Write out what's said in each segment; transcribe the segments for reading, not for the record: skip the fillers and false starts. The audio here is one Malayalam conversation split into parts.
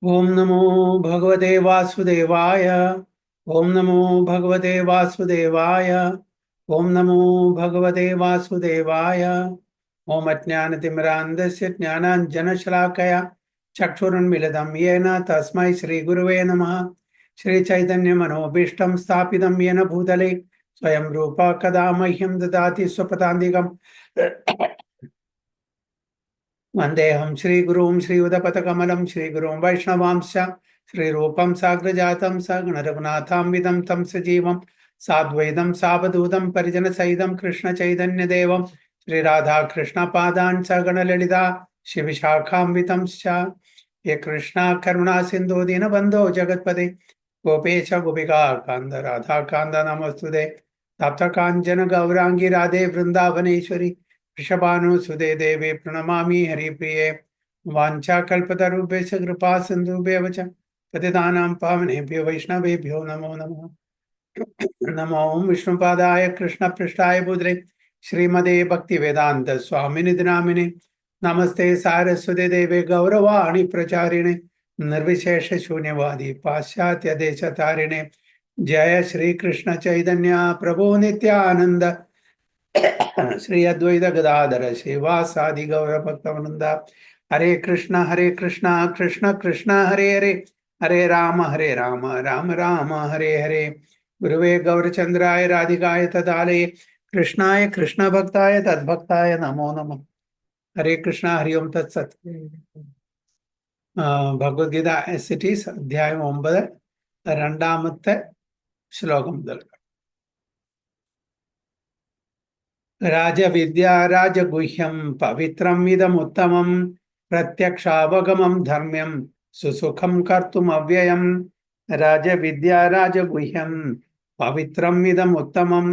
ओम नमो भगवते वासुदेवाय। ओम नमो भगवते वासुदेवाय। ओम नमो भगवते वासुदेवाय। ओम अज्ञानतिमिरान्धस्य ज्ञानाञ्जनशलाकया चक्षुरुन्मिलितं येन तस्मै श्रीगुरुवे नमः। श्रीचैतन्यमनोभीष्टं स्थापितं येन भूतले स्वयं रूप कदा मह्यं ददाति स्वपदान्तिकम् वन्देऽहं श्रीगुरुं श्रीयुतपथकमलं श्रीगुरुं वैष्णवांश्च श्रीरूपं साग्रजातं सगणरघुनाथान्वितं तं सजीवं साद्वैतं सावधूतं परिजनसहितं कृष्णचैतन्यदेवं श्रीराधाकृष्णपादान् सगणललिता शिवशाखान्वितंश्च ये कृष्णा करुणा सिन्धो दीनबन्धो जगत्पते गोपेश गोपिका कान्त राधाकान्त नमोऽस्तुते तप्तकाञ्चन गौराङ्गी राधे वृन्दावनेश्वरी वृषभानुसुते देवे प्रणमामि हरिप्रिये वाञ्छाकल्पतरुभ्यश्च कृपा सिन्धुभ्येव च पतितानां पावनेभ्यो वैष्णवेभ्यो नमो नमः। नमो विष्णुपादाय कृष्णपृष्ठाय भूतले श्रीमदे भक्तिवेदान्त स्वामिनिधि नामिने नमस्ते सारस्वते देवे गौरवाणि प्रचारिणे निर्विशेष शून्यवादी पाश्चात्य देशतारिणे जय श्री कृष्ण चैतन्य प्रभु नित्यानंद श्री अद्वैत गदाधर श्रीवासादि गौर भक्तवृंद हरे कृष्ण कृष्ण कृष्ण हरे हरे हरे राम राम राम हरे हरे गुरुवे गौरचंद्राय राधिकाय तदालये कृष्णाय कृष्ण भक्ताय तद्भक्ताय नमो नमः। हरे कृष्ण हरि ओम तत्सत। ഭഗവത്ഗീത എസ് ഇറ്റ് ഈസ് അധ്യായം 9 രണ്ടാമത്തെ ശ്ലോകം മുതൽ. രാജവിദ്യ രാജഗുഹ്യം പവിത്രം ഇദമുത്തമം പ്രത്യക്ഷാവഗമം ധർമ്മ്യം സുസുഖം കർത്തും അവ്യയം. രാജവിദ്യ രാജഗുഹ്യം പവിത്രം ഇദമുത്തമം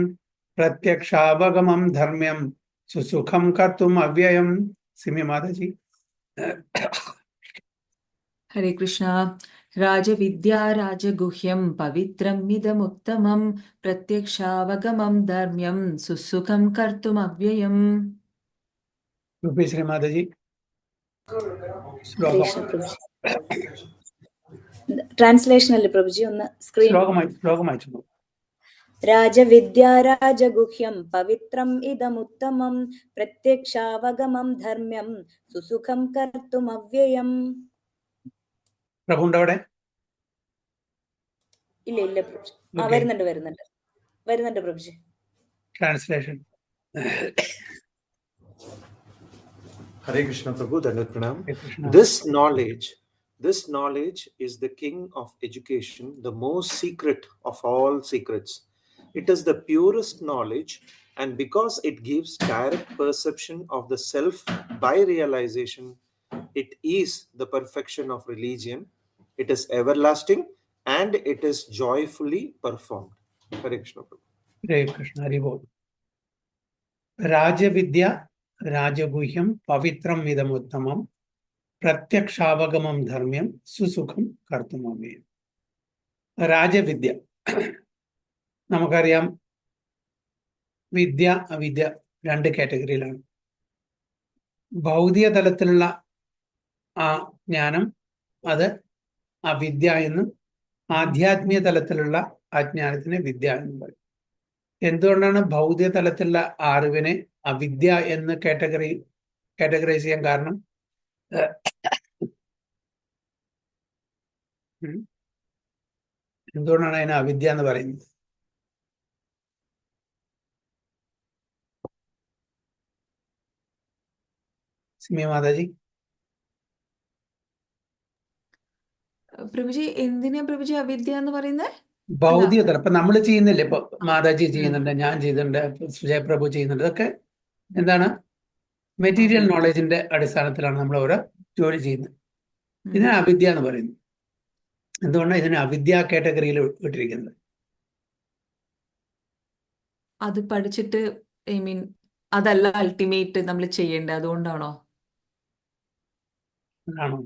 പ്രത്യക്ഷാവഗമം ധർമ്മ്യം സുസുഖം കർത്തും അവ്യയം. സിമി മാതാജി. हरे कृष्णा। राजविद्या राजगुह्यं पवित्रमिदमुत्तमं प्रत्यक्षावगमं धर्म्यं सुसुखं कर्तुमव्ययम्। ശ്രീ മാതാജി. ട്രാൻസ്ലേഷൻ അല്ലേ പ്രഭുജി? ഒന്ന് സ്ക്രീൻ. ശ്ലോകമായിട്ടു. രാജവിദ്യാ രാജഗുഹ്യം പവിത്രം ഇദമുത്തമം പ്രത്യക്ഷാവഗമം ധർമ്മ്യം സുസുഖം കർത്തുമവ്യയം. പ്രഭുണ്ട് അവിടെ? ഇല്ല പ്രഭുജി. വരുന്നുണ്ട് പ്രഭുജി. Translation. Hare Krishna Prabhu, Dandavat Pranam. This knowledge is the king of education, the most secret of all secrets. It is the purest knowledge, and because it gives direct perception of the self by realization, it is the perfection of religion. It is everlasting and it is joyfully performed. Hare Krishna Prabhu. Hare Krishna, Hari Bol. രാജവിദ്യ രാജഗുഹ്യം പവിത്രം ഇദമുത്തമം പ്രത്യക്ഷാവഗമം ധർമ്മ്യം സുസുഖം കർത്തുമവ്യയം. രാജവിദ്യ നമുക്കറിയാം, വിദ്യ അവിദ്യ രണ്ട് കാറ്റഗറിയിലാണ്. ഭൗതിക തലത്തിലുള്ള ആ ജ്ഞാനം അത് അവിദ്യ എന്നും, ആധ്യാത്മിക തലത്തിലുള്ള അജ്ഞാനത്തിന് വിദ്യ എന്നും പറയും. എന്തുകൊണ്ടാണ് ഭൗതിക തലത്തിലുള്ള അറിവിനെ അവിദ്യ എന്ന് കാറ്റഗറൈസ് ചെയ്യാൻ കാരണം? എന്തുകൊണ്ടാണ് അതിനെ അവിദ്യ എന്ന് പറയുന്നത്? സിമി മാതാജി. പ്രഭുജി, എന്തിനാ പ്രഭുജി അവിദ്യ എന്ന് പറയുന്നത്? ഭൗതിക തലം. ഇപ്പൊ നമ്മൾ ചെയ്യുന്നില്ലേ, ഇപ്പൊ മാതാജി ചെയ്യുന്നുണ്ട്, ഞാൻ ചെയ്യുന്നുണ്ട്, സുജയപ്രഭു ചെയ്യുന്നുണ്ട്. ഇതൊക്കെ എന്താണ്? മെറ്റീരിയൽ നോളജിന്റെ അടിസ്ഥാനത്തിലാണ് നമ്മൾ ഓരോ ജോലി ചെയ്യുന്നത്. ഇതിനെ അവിദ്യ എന്ന് പറയുന്നു. എന്തുകൊണ്ടാണ് ഇതിനെ അവിദ്യ കാറ്റഗറിയിൽ വിട്ടിരിക്കുന്നത്? അത് പഠിച്ചിട്ട് അതല്ല അൾട്ടിമേറ്റ് നമ്മൾ ചെയ്യേണ്ടത്, അതുകൊണ്ടാണോ? ആണോ?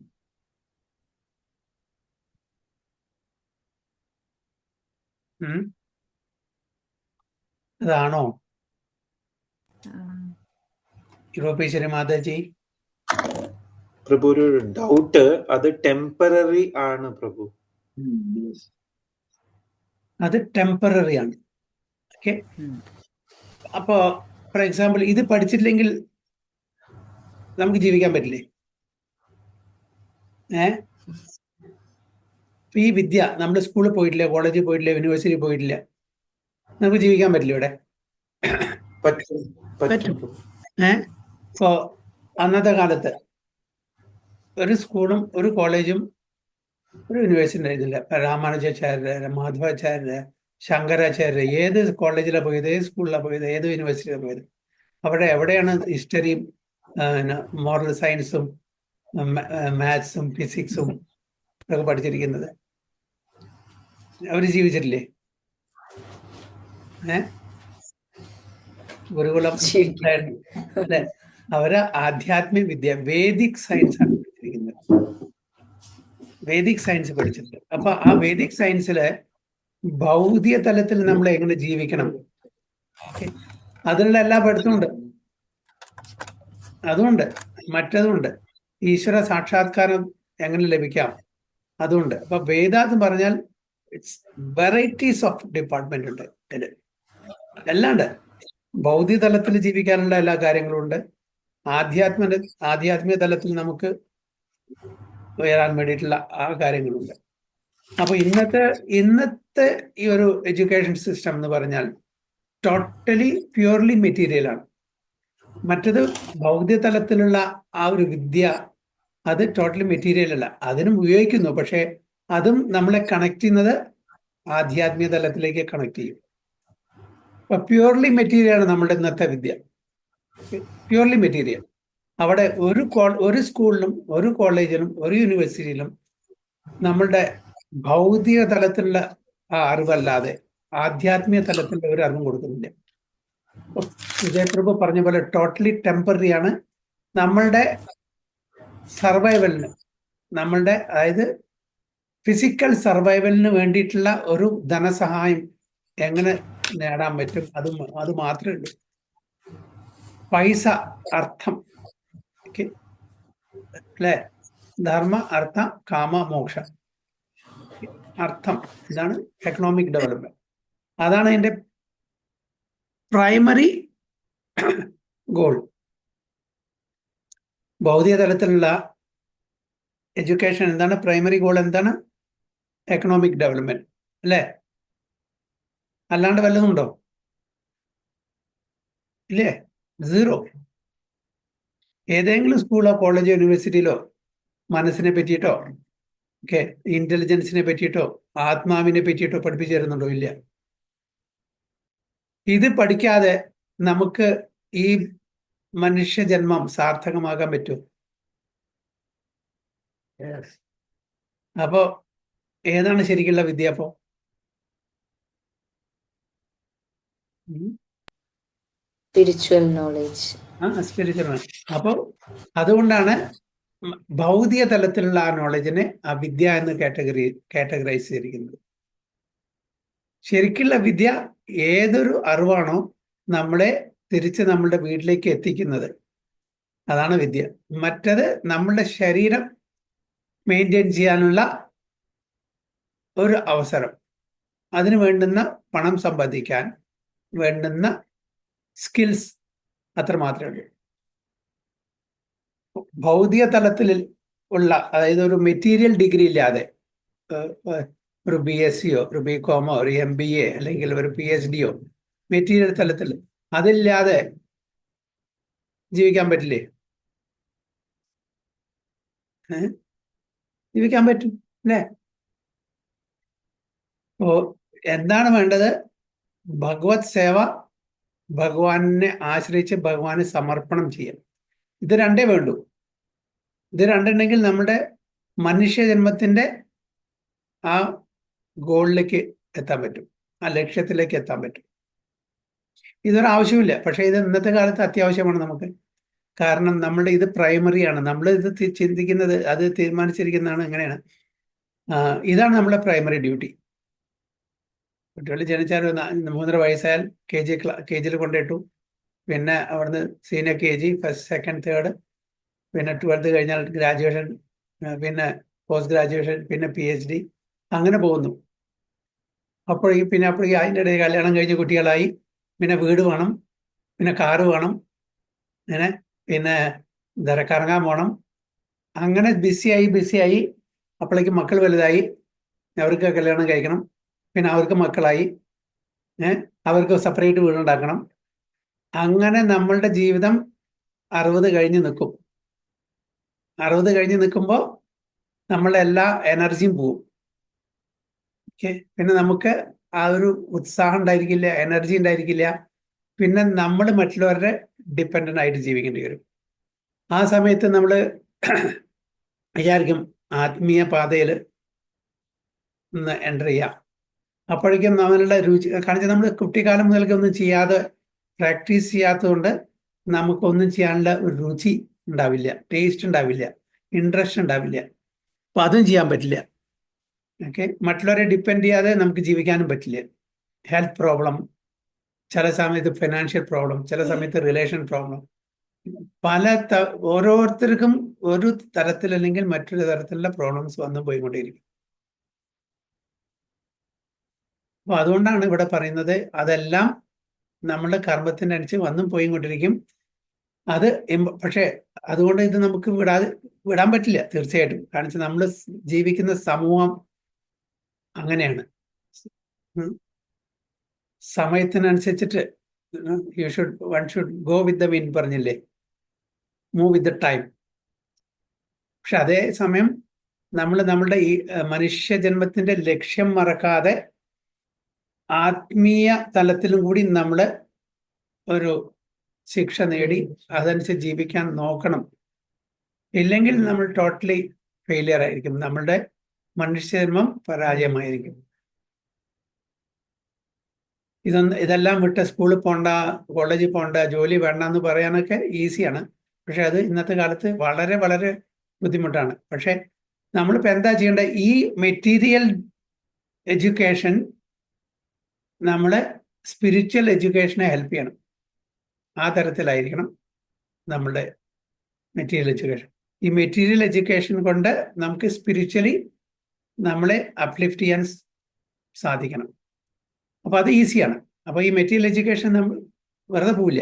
അതാണോ യൂറോപ്പീശ്വരി മാതാജി? പ്രഭു ഒരു ഡൗട്ട്, അത് ടെമ്പററി ആണ് പ്രഭു. അത് ടെമ്പററി ആണ്. ഓക്കെ, അപ്പോ ഫോർ എക്സാമ്പിൾ ഇത് പഠിച്ചിട്ടില്ലെങ്കിൽ നമുക്ക് ജീവിക്കാൻ പറ്റില്ലേ? ഈ വിദ്യ നമ്മൾ സ്കൂളിൽ പോയിട്ടില്ല, കോളേജിൽ പോയിട്ടില്ല, യൂണിവേഴ്സിറ്റി പോയിട്ടില്ല, നമുക്ക് ജീവിക്കാൻ പറ്റില്ല ഇവിടെ? പറ്റും. പറ്റും. ഇപ്പോ അന്നത്തെ കാലത്ത് ഒരു സ്കൂളും ഒരു കോളേജും ഒരു യൂണിവേഴ്സിറ്റി ഉണ്ടായിരുന്നില്ല. രാമാനുജാചാര്യര്, മാധവാചാര്യര്, ശങ്കരാചാര്യര് ഏത് കോളേജിലാണ് പോയത്, ഏത് സ്കൂളിലാണ് പോയത്, ഏത് യൂണിവേഴ്സിറ്റിയിലാണ് പോയത്? എവിടെയാണ് ഹിസ്റ്ററിയും മോറൽ സയൻസും മാത്സും ഫിസിക്സും ഒക്കെ പഠിച്ചിരിക്കുന്നത്? അവര് ജീവിച്ചിട്ടില്ലേ? ഗുരുകുലം അല്ലെ? അവര് ആധ്യാത്മിക വിദ്യ, വേദിക് സയൻസ് ആണ് പഠിച്ചിരിക്കുന്നത്. വേദിക് സയൻസ് പഠിച്ചിട്ടുണ്ട്. അപ്പൊ ആ വേദിക് സയൻസില് ഭൗതിക തലത്തിൽ നമ്മൾ എങ്ങനെ ജീവിക്കണം, അതിനുള്ള എല്ലാ പഠിത്തമുണ്ട്. അതുകൊണ്ട് മറ്റതുണ്ട്, ഈശ്വര സാക്ഷാത്കാരം എങ്ങനെ ലഭിക്കാം, അതുണ്ട്. അപ്പൊ വേദാന്ത് പറഞ്ഞാൽ ഇറ്റ്സ് വെറൈറ്റീസ് ഓഫ് ഡിപ്പാർട്ട്മെന്റ് ഉണ്ട് ഇതില്. അല്ലാണ്ട് ഭൗതിക തലത്തിൽ ജീവിക്കാനുള്ള എല്ലാ കാര്യങ്ങളും ഉണ്ട്. ആധ്യാത്മിക തലത്തിൽ നമുക്ക് ഉയരാൻ വേണ്ടിയിട്ടുള്ള ആ കാര്യങ്ങളുണ്ട്. അപ്പൊ ഇന്നത്തെ ഈ ഒരു എഡ്യൂക്കേഷൻ സിസ്റ്റം എന്ന് പറഞ്ഞാൽ ടോട്ടലി പ്യൂർലി മെറ്റീരിയൽ ആണ്. മറ്റത് ഭൗതിക തലത്തിലുള്ള ആ ഒരു വിദ്യ, അത് ടോട്ടലി മെറ്റീരിയൽ അല്ല. അതിനും ഉപയോഗിക്കുന്നു, പക്ഷെ അതും നമ്മളെ കണക്ട് ചെയ്യുന്നത് ആധ്യാത്മിക തലത്തിലേക്ക് കണക്ട് ചെയ്യും. അപ്പൊ പ്യൂർലി മെറ്റീരിയൽ ആണ് നമ്മുടെ ഇന്നത്തെ വിദ്യ, പ്യൂർലി മെറ്റീരിയൽ. അവിടെ ഒരു സ്കൂളിലും ഒരു കോളേജിലും ഒരു യൂണിവേഴ്സിറ്റിയിലും നമ്മളുടെ ഭൗതിക തലത്തിലുള്ള ആ അറിവല്ലാതെ ആധ്യാത്മിക തലത്തിലുള്ള ഒരു അറിവും കൊടുക്കുന്നില്ല. വിജയപ്രഭു പറഞ്ഞ പോലെ ടോട്ടലി ടെമ്പററി ആണ്. നമ്മളുടെ സർവൈവലിന്, നമ്മളുടെ അതായത് ഫിസിക്കൽ സർവൈവലിന് വേണ്ടിയിട്ടുള്ള ഒരു ധനസഹായം എങ്ങനെ നേടാൻ പറ്റും, അത് മാത്രമേ ഉള്ളൂ. പൈസ, അർത്ഥം, അല്ലെ? ധർമ്മ, അർത്ഥ, കാമ, മോക്ഷ. അർത്ഥം, ഇതാണ് എക്കണോമിക് ഡെവലപ്മെന്റ്. അതാണ് അതിന്റെ പ്രൈമറി ഗോൾ. ഭൗതിക തലത്തിലുള്ള എഡ്യൂക്കേഷൻ എന്താണ് പ്രൈമറി ഗോൾ? എന്താണ്? എക്കണോമിക് ഡെവലപ്മെന്റ്, അല്ലേ? അല്ലാണ്ട് വല്ലതുണ്ടോ? ഇല്ലേ? സീറോ. ഏതെങ്കിലും സ്കൂളോ കോളേജോ യൂണിവേഴ്സിറ്റിയിലോ മനസ്സിനെ പറ്റിയിട്ടോ ഇന്റലിജൻസിനെ പറ്റിയിട്ടോ ആത്മാവിനെ പറ്റിയിട്ടോ പഠിപ്പിച്ചു തരുന്നുണ്ടോ? ഇല്ല. ഇത് പഠിക്കാതെ നമുക്ക് ഈ മനുഷ്യജന്മം സാർത്ഥകമാക്കാൻ പറ്റുമോ? അപ്പോ ഏതാണ് ശരിക്കുള്ള വിദ്യ? അപ്പോ സ്പിരിച്വൽ നോളജ്. സ്പിരിച്വൽ. അപ്പോ അതുകൊണ്ടാണ് ഭൗതിക തലത്തിലുള്ള ആ നോളജിനെ അവിദ്യ എന്ന് കാറ്റഗറൈസ് ചെയ്തിരിക്കുന്നത്. ശരിക്കുള്ള വിദ്യ ഏതൊരു അറിവാണോ നമ്മളെ തിരിച്ച് നമ്മളുടെ വീട്ടിലേക്ക് എത്തിക്കുന്നത്, അതാണ് വിദ്യ. മറ്റത് നമ്മളുടെ ശരീരം മെയിൻറ്റെയിൻ ചെയ്യാനുള്ള ഒരു അവസരം, അതിന് വേണ്ടുന്ന പണം സമ്പാദിക്കാൻ വേണ്ടുന്ന സ്കിൽസ്, അത്ര മാത്രമേ ഉള്ളൂ. ഭൗതിക തലത്തിൽ ഉള്ള, അതായത് ഒരു മെറ്റീരിയൽ ഡിഗ്രി ഇല്ലാതെ ഒരു BScയോ ഒരു BComോ ഒരു MBA അല്ലെങ്കിൽ ഒരു PhDയോ മെറ്റീരിയൽ തലത്തിൽ അതില്ലാതെ ജീവിക്കാൻ പറ്റില്ലേ? ജീവിക്കാൻ പറ്റും, അല്ലേ? അപ്പോ എന്താണ് വേണ്ടത്? ഭഗവത് സേവ, ഭഗവാനെ ആശ്രയിച്ച് ഭഗവാനെ സമർപ്പണം ചെയ്യാം. ഇത് രണ്ടേ വേണ്ടൂ. ഇത് രണ്ടുണ്ടെങ്കിൽ നമ്മുടെ മനുഷ്യജന്മത്തിന്റെ ആ ഗോളിലേക്ക് എത്താൻ പറ്റും, ആ ലക്ഷ്യത്തിലേക്ക് എത്താൻ പറ്റും. ഇതൊരാവശ്യമില്ല, പക്ഷെ ഇത് ഇന്നത്തെ കാലത്ത് അത്യാവശ്യമാണ് നമുക്ക്. കാരണം നമ്മളുടെ ഇത് പ്രൈമറിയാണ്. നമ്മൾ ഇത് ചിന്തിക്കുന്നത്, അത് തീരുമാനിച്ചിരിക്കുന്നതാണ്. എങ്ങനെയാണ്? ഇതാണ് നമ്മുടെ പ്രൈമറി ഡ്യൂട്ടി. കുട്ടികൾ ജനിച്ചാൽ 3.5 വയസ്സായാൽ KG യിൽ കൊണ്ടിട്ടു. പിന്നെ അവിടുന്ന് senior KG, first, second, third, പിന്നെ 12th കഴിഞ്ഞാൽ ഗ്രാജുവേഷൻ, പിന്നെ പോസ്റ്റ് ഗ്രാജുവേഷൻ, പിന്നെ PhD, അങ്ങനെ പോകുന്നു. അപ്പോഴേക്കും അതിൻ്റെ ഇടയിൽ കല്യാണം കഴിഞ്ഞ് കുട്ടികളായി, പിന്നെ വീട് വേണം, പിന്നെ കാറ് വേണം, അങ്ങനെ പിന്നെ കറങ്ങാൻ പോകണം. അങ്ങനെ ബിസിയായി അപ്പോഴേക്കും മക്കൾ വലുതായി, അവർക്ക് കല്യാണം കഴിക്കണം, പിന്നെ അവർക്ക് മക്കളായി, അവർക്ക് സെപ്പറേറ്റ് വീടുണ്ടാക്കണം. അങ്ങനെ നമ്മളുടെ ജീവിതം 60 കഴിഞ്ഞ് നിൽക്കും. 60 കഴിഞ്ഞ് നിൽക്കുമ്പോൾ നമ്മളുടെ എല്ലാ എനർജിയും പോവും. ഓക്കെ, പിന്നെ നമുക്ക് ആ ഒരു ഉത്സാഹം ഉണ്ടായിരിക്കില്ല, എനർജി ഉണ്ടായിരിക്കില്ല. പിന്നെ നമ്മൾ മറ്റുള്ളവരുടെ ഡിപ്പെൻഡൻ്റ് ആയിട്ട് ജീവിക്കേണ്ടി വരും. ആ സമയത്ത് നമ്മൾ വിചാരിക്കും ആത്മീയ പാതയിൽ ഒന്ന് എൻ്റർ ചെയ്യാം. അപ്പോഴേക്കും നമ്മളുടെ രുചി കാണിച്ചാൽ നമ്മൾ കുട്ടിക്കാലം മുതൽക്ക് ഒന്നും ചെയ്യാതെ പ്രാക്ടീസ് ചെയ്യാത്തതുകൊണ്ട് നമുക്കൊന്നും ചെയ്യാനുള്ള ഒരു രുചി ഉണ്ടാവില്ല, ടേസ്റ്റ് ഉണ്ടാവില്ല, ഇൻട്രസ്റ്റ് ഉണ്ടാവില്ല. അപ്പം അതും ചെയ്യാൻ പറ്റില്ല. ഓക്കെ, മറ്റുള്ളവരെ ഡിപ്പെൻഡ് ചെയ്യാതെ നമുക്ക് ജീവിക്കാനും പറ്റില്ല. ഹെൽത്ത് പ്രോബ്ലം, ചില സമയത്ത് ഫിനാൻഷ്യൽ പ്രോബ്ലം, ചില സമയത്ത് റിലേഷൻ പ്രോബ്ലം, ഓരോരുത്തർക്കും ഒരു തരത്തിലല്ലെങ്കിൽ മറ്റൊരു തരത്തിലുള്ള പ്രോബ്ലംസ് വന്നു പോയിക്കൊണ്ടേയിരിക്കും. അപ്പൊ അതുകൊണ്ടാണ് ഇവിടെ പറയുന്നത് അതെല്ലാം നമ്മളുടെ കർമ്മത്തിനനുസരിച്ച് വന്നും പോയിക്കൊണ്ടിരിക്കും. അത് പക്ഷേ അതുകൊണ്ട് ഇത് നമുക്ക് വിടാൻ പറ്റില്ല തീർച്ചയായിട്ടും. കാരണം നമ്മൾ ജീവിക്കുന്ന സമൂഹം അങ്ങനെയാണ്. സമയത്തിനനുസരിച്ചിട്ട് one should go with the wind പറഞ്ഞില്ലേ, മൂവ് വിത്ത് ദ ടൈം. പക്ഷെ അതേ സമയം നമ്മളുടെ ഈ മനുഷ്യജന്മത്തിന്റെ ലക്ഷ്യം മറക്കാതെ ആത്മീയ തലത്തിലും കൂടി നമ്മൾ ഒരു ശിക്ഷ നേടി അതനുസരിച്ച് ജീവിക്കാൻ നോക്കണം. ഇല്ലെങ്കിൽ നമ്മൾ ടോട്ടലി ഫെയിലിയർ ആയിരിക്കും, നമ്മളുടെ മനുഷ്യജന്മം പരാജയമായിരിക്കും. ഇതെല്ലാം വിട്ട് സ്കൂളിൽ പോണ്ട, കോളേജിൽ പോണ്ട, ജോലി വേണ്ട എന്ന് പറയാനൊക്കെ ഈസിയാണ്. പക്ഷെ അത് ഇന്നത്തെ കാലത്ത് വളരെ വളരെ ബുദ്ധിമുട്ടാണ്. പക്ഷെ നമ്മളിപ്പോൾ എന്താ ചെയ്യേണ്ടത്? ഈ മെറ്റീരിയൽ എഡ്യൂക്കേഷൻ നമ്മളെ സ്പിരിച്വൽ എഡ്യൂക്കേഷനെ ഹെൽപ്പ് ചെയ്യണം. ആ തരത്തിലായിരിക്കണം നമ്മളുടെ മെറ്റീരിയൽ എഡ്യൂക്കേഷൻ. ഈ മെറ്റീരിയൽ എഡ്യൂക്കേഷൻ കൊണ്ട് നമുക്ക് സ്പിരിച്വലി നമ്മളെ അപ്ലിഫ്റ്റ് ചെയ്യാൻ സാധിക്കണം. അപ്പോൾ അത് ഈസിയാണ്. അപ്പോൾ ഈ മെറ്റീരിയൽ എഡ്യൂക്കേഷൻ നമ്മൾ വെറുതെ പോവില്ല.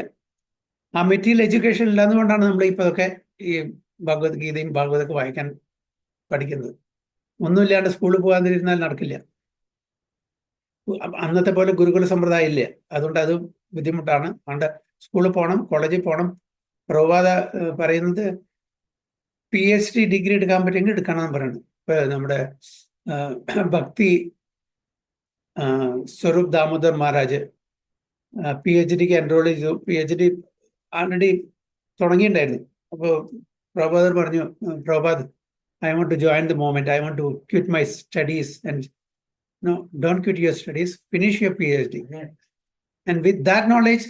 ആ മെറ്റീരിയൽ എഡ്യൂക്കേഷൻ ഇല്ലാന്നുകൊണ്ടാണ് നമ്മൾ ഇപ്പോൾ ഒക്കെ ഈ ഭഗവത്ഗീതയും ഭാഗവതമൊക്കെ വായിക്കാൻ പഠിക്കുന്നത്. ഒന്നുമില്ലാണ്ട് സ്കൂളിൽ പോകാതിരുന്നാൽ നടക്കില്ല. അന്നത്തെ പോലെ ഗുരുകുല സമ്പ്രദായം ഇല്ല, അതുകൊണ്ട് അത് ബുദ്ധിമുട്ടാണ്. അതുകൊണ്ട് സ്കൂളിൽ പോകണം, കോളേജിൽ പോകണം. പ്രഭുപാദ പറയുന്നത് PhD ഡിഗ്രി എടുക്കാൻ പറ്റുമെങ്കിൽ എടുക്കണം എന്ന് പറയുന്നത്. ഇപ്പൊ നമ്മുടെ ഭക്തി സ്വരൂപ് ദാമോദർ മഹാരാജ് PhDക്ക് എൻറോൾ ചെയ്തു. PhD ആൾറെഡി തുടങ്ങിയിട്ടുണ്ടായിരുന്നു. അപ്പോൾ പ്രഭുപാദർ പറഞ്ഞു, Prabhupada, I want to join the movement. I want to quit my studies. And no, don't quit your studies. Finish your PhD. And with that knowledge,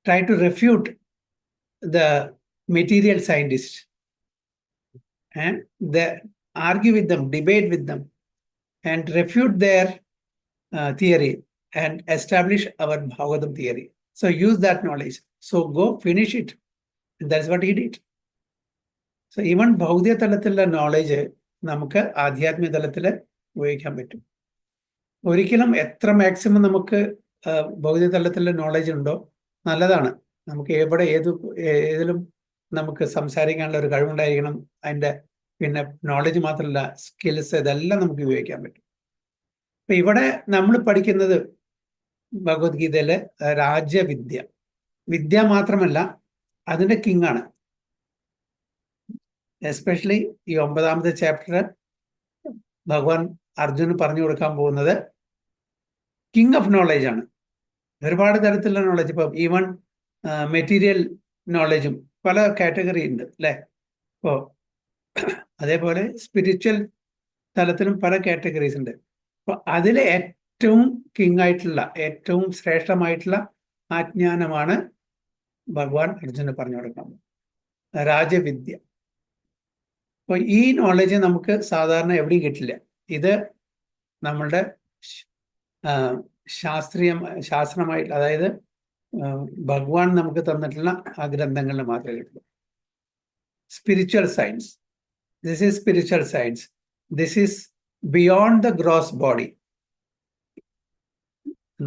try to refute the material scientists and argue with them, debate with them, and refute their theory and establish our Bhagavatam theory. So use that knowledge. So go finish it. And that's what he did. So even ഭൗതിക തലത്തിലുള്ള നോളേജ് നമുക്ക് ആധ്യാത്മിക തലത്തിൽ ഉപയോഗിക്കാൻ പറ്റും. ഒരിക്കലും എത്ര മാക്സിമം നമുക്ക് ഭൗതിക തലത്തിലുള്ള നോളേജ് ഉണ്ടോ നല്ലതാണ്. നമുക്ക് ഏതിലും നമുക്ക് സംസാരിക്കാനുള്ള ഒരു കഴിവുണ്ടായിരിക്കണം. അതിൻ്റെ പിന്നെ നോളജ് മാത്രമല്ല, സ്കിൽസ്, ഇതെല്ലാം നമുക്ക് ഉപയോഗിക്കാൻ പറ്റും. അപ്പൊ ഇവിടെ നമ്മൾ പഠിക്കുന്നത് ഭഗവത്ഗീതയിലെ രാജവിദ്യ. വിദ്യ മാത്രമല്ല, അതിൻ്റെ കിങ് ആണ്. എസ്പെഷ്യലി ഈ 9ാമത്തെ ചാപ്റ്റർ ഭഗവാൻ അർജുന് പറഞ്ഞു കൊടുക്കാൻ പോകുന്നത് കിങ് ഓഫ് നോളേജ് ആണ്. ഒരുപാട് തരത്തിലുള്ള നോളജ്, ഇപ്പം ഈവൺ മെറ്റീരിയൽ നോളജും പല കാറ്റഗറി ഉണ്ട് അല്ലേ. അപ്പോൾ അതേപോലെ സ്പിരിച്വൽ തലത്തിലും പല കാറ്റഗറീസ് ഉണ്ട്. അപ്പോൾ അതിൽ ഏറ്റവും കിങ് ആയിട്ടുള്ള, ഏറ്റവും ശ്രേഷ്ഠമായിട്ടുള്ള ആജ്ഞാനമാണ് ഭഗവാൻ അർജുന് പറഞ്ഞു കൊടുക്കുന്നത്, രാജവിദ്യ. അപ്പോൾ ഈ നോളജ് നമുക്ക് സാധാരണ എവിടെയും കിട്ടില്ല. ഇത് നമ്മളുടെ ശാസ്ത്രമായിട്ട്, അതായത് ഭഗവാൻ നമുക്ക് തന്നിട്ടുള്ള ആ ഗ്രന്ഥങ്ങളിൽ മാത്രമേ കിട്ടുള്ളൂ. Spiritual science, this is spiritual science, this is beyond the gross body.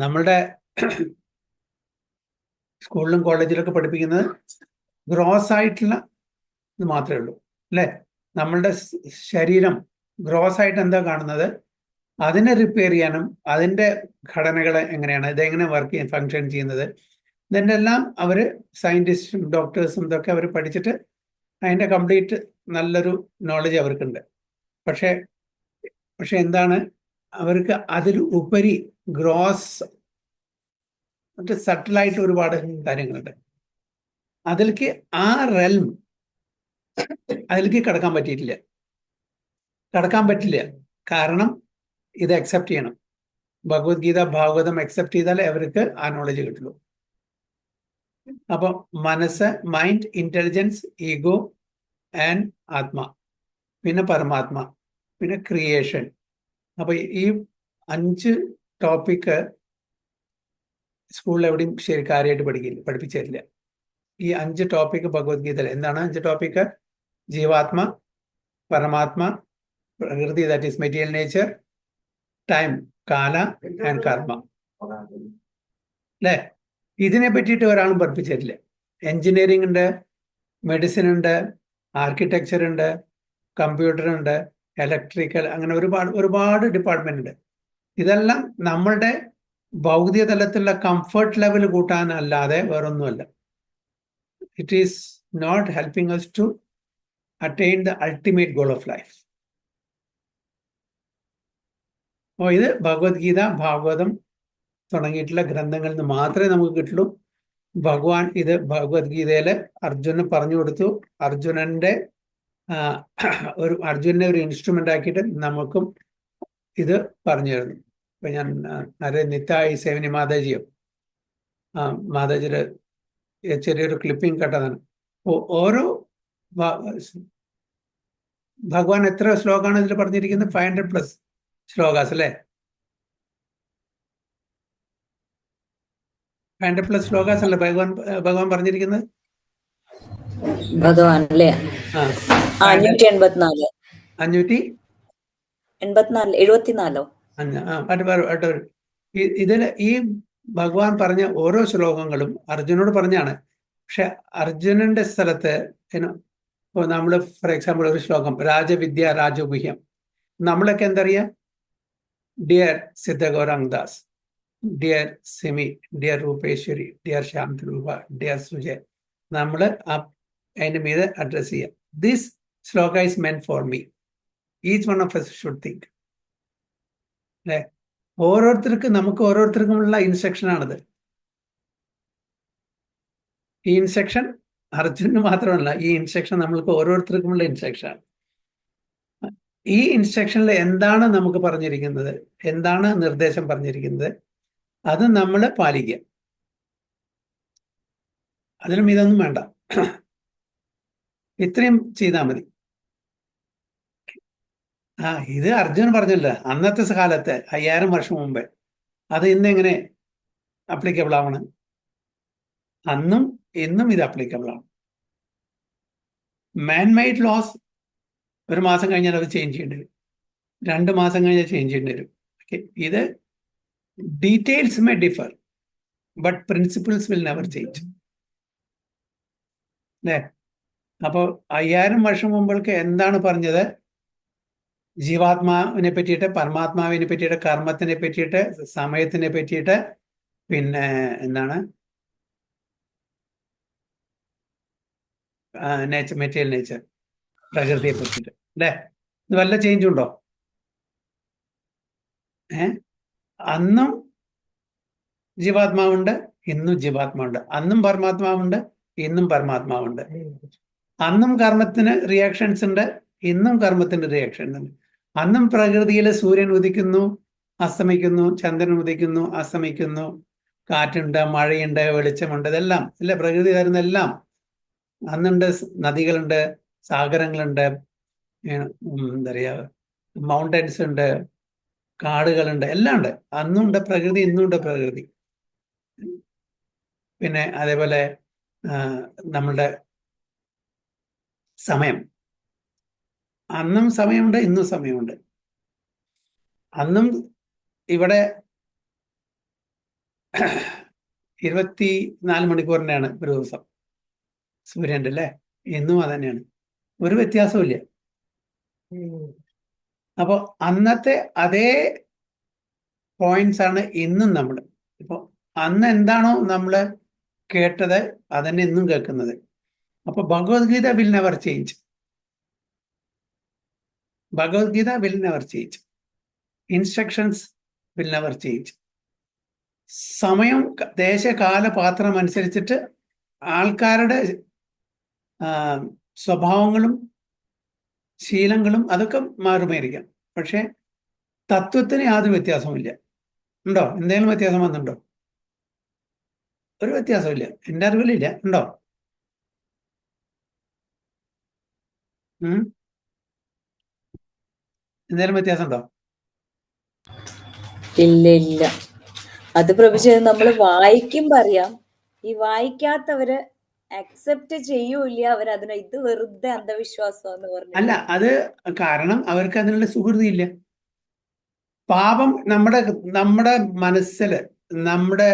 നമ്മളുടെ സ്കൂളിലും കോളേജിലൊക്കെ പഠിപ്പിക്കുന്നത് ഗ്രോസ് ആയിട്ടുള്ള ഇത് മാത്രമേ ഉള്ളൂ അല്ലേ. നമ്മളുടെ ശരീരം ഗ്രോസ് ആയിട്ട് എന്താ കാണുന്നത്, അതിനെ റിപ്പയർ ചെയ്യാനും അതിൻ്റെ ഘടനകൾ എങ്ങനെയാണ്, ഇതെങ്ങനെ ഫങ്ഷൻ ചെയ്യുന്നത്, ഇതിൻ്റെ എല്ലാം അവർ സയൻറ്റിസ്റ്റും ഡോക്ടേഴ്സും ഇതൊക്കെ അവർ പഠിച്ചിട്ട് അതിൻ്റെ കംപ്ലീറ്റ് നല്ലൊരു നോളജ് അവർക്കുണ്ട്. പക്ഷേ എന്താണ്, അവർക്ക് അതിൽ ഉപരി ഗ്രോസ് മറ്റേ സട്ടിലായിട്ട് ഒരുപാട് കാര്യങ്ങളുണ്ട്. അതിലേക്ക് ആ റെൽം അതിലേക്ക് കടക്കാൻ പറ്റില്ല. കാരണം ഇത് അക്സെപ്റ്റ് ചെയ്യണം. ഭഗവത്ഗീത ഭാഗവതം അക്സെപ്റ്റ് ചെയ്താലേ അവർക്ക് ആ നോളജ് കിട്ടുള്ളൂ. അപ്പൊ മനസ്സ്, മൈൻഡ്, ഇന്റലിജൻസ്, ഈഗോ ആൻഡ് ആത്മ, പിന്നെ പരമാത്മ, പിന്നെ ക്രിയേഷൻ. അപ്പൊ ഈ 5 ടോപ്പിക്ക് സ്കൂളിൽ എവിടെയും ശരി കാര്യമായിട്ട് പഠിപ്പിച്ചിട്ടില്ല. ഈ 5 ടോപ്പിക്ക് ഭഗവത്ഗീതയിൽ എന്താണ് 5 ടോപ്പിക്ക്? ജീവാത്മ, പരമാത്മ, പ്രകൃതി that is material nature, time കാല ആൻഡ് കർമ്മ അല്ലേ. ഇതിനെ പറ്റിയിട്ട് ഒരാളും പഠിപ്പിച്ചിട്ടില്ല. എൻജിനീയറിംഗ് ഉണ്ട്, മെഡിസിൻ ഉണ്ട്, ആർക്കിടെക്ചർ ഉണ്ട്, കമ്പ്യൂട്ടർ ഉണ്ട്, ഇലക്ട്രിക്കൽ, അങ്ങനെ ഒരുപാട് ഡിപ്പാർട്ട്മെന്റ് ഉണ്ട്. ഇതെല്ലാം നമ്മളുടെ ഭൗതിക തലത്തിലുള്ള കംഫർട്ട് ലെവൽ കൂട്ടാനല്ലാതെ വേറൊന്നുമല്ല. It is not helping us to attain the ultimate goal of life. അപ്പോൾ ഇത് ഭഗവത്ഗീത, ഭാഗവതം തുടങ്ങിയിട്ടുള്ള ഗ്രന്ഥങ്ങളിൽ നിന്ന് മാത്രമേ നമുക്ക് കിട്ടുള്ളൂ. ഭഗവാൻ ഇത് ഭഗവത്ഗീതയിൽ അർജുനന് പറഞ്ഞു കൊടുത്തു. അർജുനനെ ഒരു ഇൻസ്ട്രുമെന്റ് ആക്കിയിട്ട് നമുക്കും ഇത് പറഞ്ഞു തരുന്നു. ഇപ്പൊ ഞാൻ നിത്തായി സേവനി മാതാജിയോ മാതാജിയുടെ ചെറിയൊരു ക്ലിപ്പിംഗ് കേട്ടതാണ്. ഓരോ ഭഗവാൻ എത്ര ശ്ലോകമാണ് ഇതിൽ പറഞ്ഞിരിക്കുന്നത്? 500+ ശ്ലോകാസ് അല്ലേ? 500+ ശ്ലോകാസ് അല്ലേ ഭഗവാൻ പറഞ്ഞിരിക്കുന്നത്? ഭഗവാൻ അല്ലേ? 584 ഇതില് ഈ ഭഗവാൻ പറഞ്ഞ ഓരോ ശ്ലോകങ്ങളും അർജുനോട് പറഞ്ഞാണ്. പക്ഷെ അർജുനന്റെ സ്ഥലത്ത് ഇപ്പോൾ നമ്മൾ ഫോർ എക്സാമ്പിൾ ഒരു ശ്ലോകം രാജവിദ്യ രാജഗുഹ്യം, നമ്മളൊക്കെ എന്തറിയാ? Dear Siddhagaurang Das, dear Simi, dear Rupeshwari, dear Shyamrupa, dear Sujay, നമ്മൾ അതിൻ്റെ മീതെ അഡ്രസ് ചെയ്യാം. This shloka is meant for me. Each one of us should think അല്ലേ. നമുക്ക് ഓരോരുത്തർക്കുമുള്ള ഇൻസ്ട്രക്ഷനാണിത്. ഈ ഇൻസ്ട്രക്ഷൻ അർജുനന് മാത്രമല്ല, ഈ ഇൻസ്ട്രക്ഷൻ നമ്മൾക്ക് ഓരോരുത്തർക്കുമുള്ള ഇൻസ്ട്രക്ഷനാണ്. ഈ ഇൻസ്ട്രക്ഷനിൽ എന്താണ് നമുക്ക് പറഞ്ഞിരിക്കുന്നത്, എന്താണ് നിർദ്ദേശം പറഞ്ഞിരിക്കുന്നത്, അത് നമ്മൾ പാലിക്കുക. അതിനും ഇതൊന്നും വേണ്ട, ഇത്രയും ചെയ്താൽ മതി. ഇത് അർജുനൻ പറഞ്ഞല്ലോ അന്നത്തെ കാലത്ത് 5000 വർഷം മുമ്പേ. അത് ഇന്നെങ്ങനെ അപ്ലിക്കബിൾ ആവണം? അന്നും ഇന്നും ഇത് അപ്ലിക്കബിൾ ആണ്. മാൻമെയ്ഡ് ലോസ് 1 മാസം കഴിഞ്ഞാൽ അത് ചേഞ്ച് ചെയ്യേണ്ടി വരും, 2 മാസം കഴിഞ്ഞാൽ ചേഞ്ച് ചെയ്യേണ്ടി വരും. ഇത് details may differ but principles will never change അല്ലേ. അപ്പോൾ 5000 വർഷം മുമ്പൾക്ക് എന്താണ് പറഞ്ഞത്? ജീവാത്മാവിനെ പറ്റിയിട്ട്, പരമാത്മാവിനെ പറ്റിയിട്ട്, കർമ്മത്തിനെ പറ്റിയിട്ട്, സമയത്തിനെ പറ്റിയിട്ട്, പിന്നെ എന്താണ് നേച്ചർ, മെറ്റീരിയൽ നേച്ചർ, പ്രകൃതിയെ പറ്റിയിട്ട് അല്ലേ. ഇത് വല്ല ചേഞ്ചും ഉണ്ടോ? അന്നും ജീവാത്മാവുണ്ട്, ഇന്നും ജീവാത്മാവുണ്ട്. അന്നും പരമാത്മാവുണ്ട്, ഇന്നും പരമാത്മാവുണ്ട്. അന്നും കർമ്മത്തിന് റിയാക്ഷൻസ് ഉണ്ട്, ഇന്നും കർമ്മത്തിന് റിയാക്ഷൻസ് ഉണ്ട്. അന്നും പ്രകൃതിയിൽ സൂര്യൻ ഉദിക്കുന്നു, അസ്തമിക്കുന്നു, ചന്ദ്രൻ ഉദിക്കുന്നു, അസ്തമിക്കുന്നു, കാറ്റുണ്ട്, മഴയുണ്ട്, വെളിച്ചമുണ്ട്, ഇതെല്ലാം ഇല്ല പ്രകൃതി തരുന്നെല്ലാം. അന്നുണ്ട് നദികളുണ്ട്, സാഗരങ്ങളുണ്ട്, എന്താ പറയുക, മൗണ്ടൻസ് ഉണ്ട്, കാടുകളുണ്ട്, എല്ലാം ഉണ്ട്. അന്നുണ്ട് പ്രകൃതി, ഇന്നുണ്ട് പ്രകൃതി. പിന്നെ അതേപോലെ നമ്മളുടെ സമയം, അന്നും സമയമുണ്ട്, ഇന്നും സമയമുണ്ട്. അന്നും ഇവിടെ 24 മണിക്കൂറിൻ്റെയാണ് ഒരു ദിവസം സൂര്യൻ്റെ അല്ലേ, ഇന്നും അത് തന്നെയാണ്, ഒരു വ്യത്യാസവും ഇല്ല. അപ്പോൾ അന്നത്തെ അതേ പോയിന്റ്സ് ആണ് ഇന്നും നമ്മൾ. ഇപ്പോൾ അന്ന് എന്താണോ നമ്മൾ കേട്ടത് അതന്നെ ഇന്നും കേൾക്കുന്നത്. അപ്പോൾ Bhagavad Gita will never change. Bhagavad Gita will never change. Instructions will never change. സമയം, ദേശകാല പാത്രം അനുസരിച്ചിട്ട് ആൾക്കാരുടെ സ്വഭാവങ്ങളും ശീലങ്ങളും അതൊക്കെ മാറുമായിരിക്കാം. പക്ഷെ തത്വത്തിന് യാതൊരു വ്യത്യാസവുമില്ല. ഉണ്ടോ? എന്തെങ്കിലും വ്യത്യാസം വന്നിട്ടുണ്ടോ? ഒരു വ്യത്യാസമില്ല, എൻ്റെ അറിവിലില്ല. ഉണ്ടോ? എന്തെങ്കിലും വ്യത്യാസം ഉണ്ടോ? ഇല്ല ഇല്ല. അത് പ്രഭുജി നമ്മൾ വായിക്കുമ്പോ അറിയാം. ഈ വായിക്കാത്തവര് അക്സെപ്റ്റ് ചെയ്യൂല. അവരതിനെ ഇത് വെറുതെ അന്ധവിശ്വാസം എന്ന് പറഞ്ഞു. അല്ല, അത് കാരണം അവർക്ക് അതിനുള്ള സുഹൃതി ഇല്ല. പാപം നമ്മുടെ മനസ്സില്, നമ്മുടെ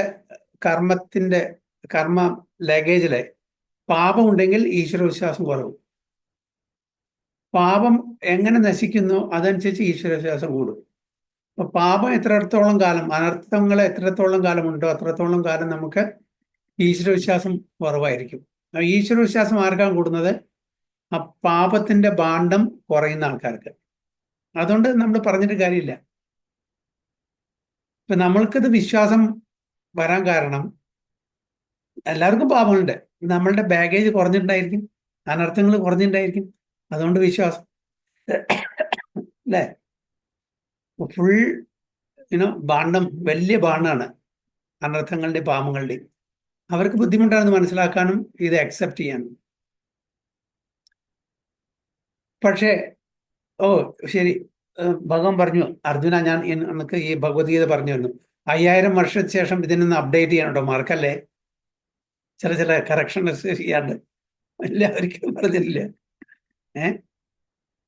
കർമ്മ ലഗേജില് പാപം ഉണ്ടെങ്കിൽ ഈശ്വരവിശ്വാസം കുറവും. പാപം എങ്ങനെ നശിക്കുന്നു അതനുസരിച്ച് ഈശ്വരവിശ്വാസം കൂടും. അപ്പൊ പാപം എത്രത്തോളം കാലം, അനർത്ഥങ്ങൾ എത്രത്തോളം കാലം ഉണ്ടോ അത്രത്തോളം കാലം നമുക്ക് ഈശ്വരവിശ്വാസം കുറവായിരിക്കും. ഈശ്വരവിശ്വാസം ആർക്കാണ് കൂടുന്നത്? ആ പാപത്തിന്റെ ഭാണ്ഡം കുറയുന്ന ആൾക്കാർക്ക്. അതുകൊണ്ട് നമ്മൾ പറഞ്ഞിട്ട് കാര്യമില്ല. ഇപ്പൊ നമ്മൾക്കിത് വിശ്വാസം വരാൻ കാരണം എല്ലാവർക്കും പാപമുണ്ട്, നമ്മളുടെ ബാഗേജ് കുറഞ്ഞിട്ടുണ്ടായിരിക്കും, അനർത്ഥങ്ങൾ കുറഞ്ഞിട്ടുണ്ടായിരിക്കും, അതുകൊണ്ട് വിശ്വാസം അല്ലേ. ഫുൾ ഭാണ്ഡം, വലിയ ഭാണ്ഡാണ് അനർത്ഥങ്ങളുടെയും പാപങ്ങളുടെയും. അവർക്ക് ബുദ്ധിമുട്ടാണെന്ന് മനസ്സിലാക്കാനും ഇത് അക്സെപ്റ്റ് ചെയ്യാനും. പക്ഷേ ശരി, ഭഗവാൻ പറഞ്ഞു, അർജുന ഞാൻ നമുക്ക് ഈ ഭഗവത്ഗീത പറഞ്ഞു തരുന്നു, 5000 വർഷത്തിന് ശേഷം ഇതിനൊന്ന് അപ്ഡേറ്റ് ചെയ്യാനുണ്ടോ, മറക്കല്ലേ, ചില കറക്ഷൻ ചെയ്യാണ്ട് എല്ലാവർക്കും പറഞ്ഞില്ല.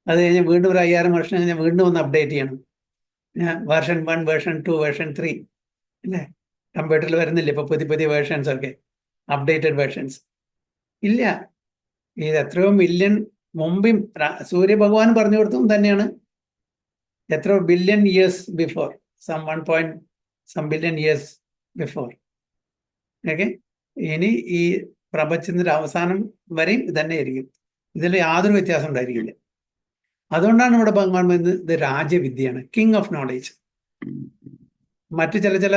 അത് കഴിഞ്ഞ് വീണ്ടും ഒരു 5000 വർഷം കഴിഞ്ഞാൽ വീണ്ടും ഒന്ന് അപ്ഡേറ്റ് ചെയ്യണം. വേർഷൻ 1, വേർഷൻ 2, വേർഷൻ 3 അല്ലേ. കമ്പ്യൂട്ടറിൽ വരുന്നില്ല ഇപ്പൊ പുതിയ വേർഷൻസ് ഒക്കെ, അപ്ഡേറ്റഡ് വേർഷൻസ് ഇല്ല. ഇത് എത്രയോ മില്യൺ മുമ്പും സൂര്യഭഗവാൻ പറഞ്ഞു കൊടുത്തതും തന്നെയാണ്. എത്രയോ billion years before, some billion years before. Okay, ഇനി ഈ പ്രപഞ്ചത്തിന്റെ അവസാനം വരെയും ഇത് തന്നെ ആയിരിക്കും. ഇതിൽ യാതൊരു വ്യത്യാസം ഉണ്ടായിരിക്കില്ല. അതുകൊണ്ടാണ് ഇവിടെ ഭഗവാൻ പറയുന്നത് ഇത് രാജവിദ്യയാണ്, കിങ് ഓഫ് നോളേജ്. മറ്റു ചില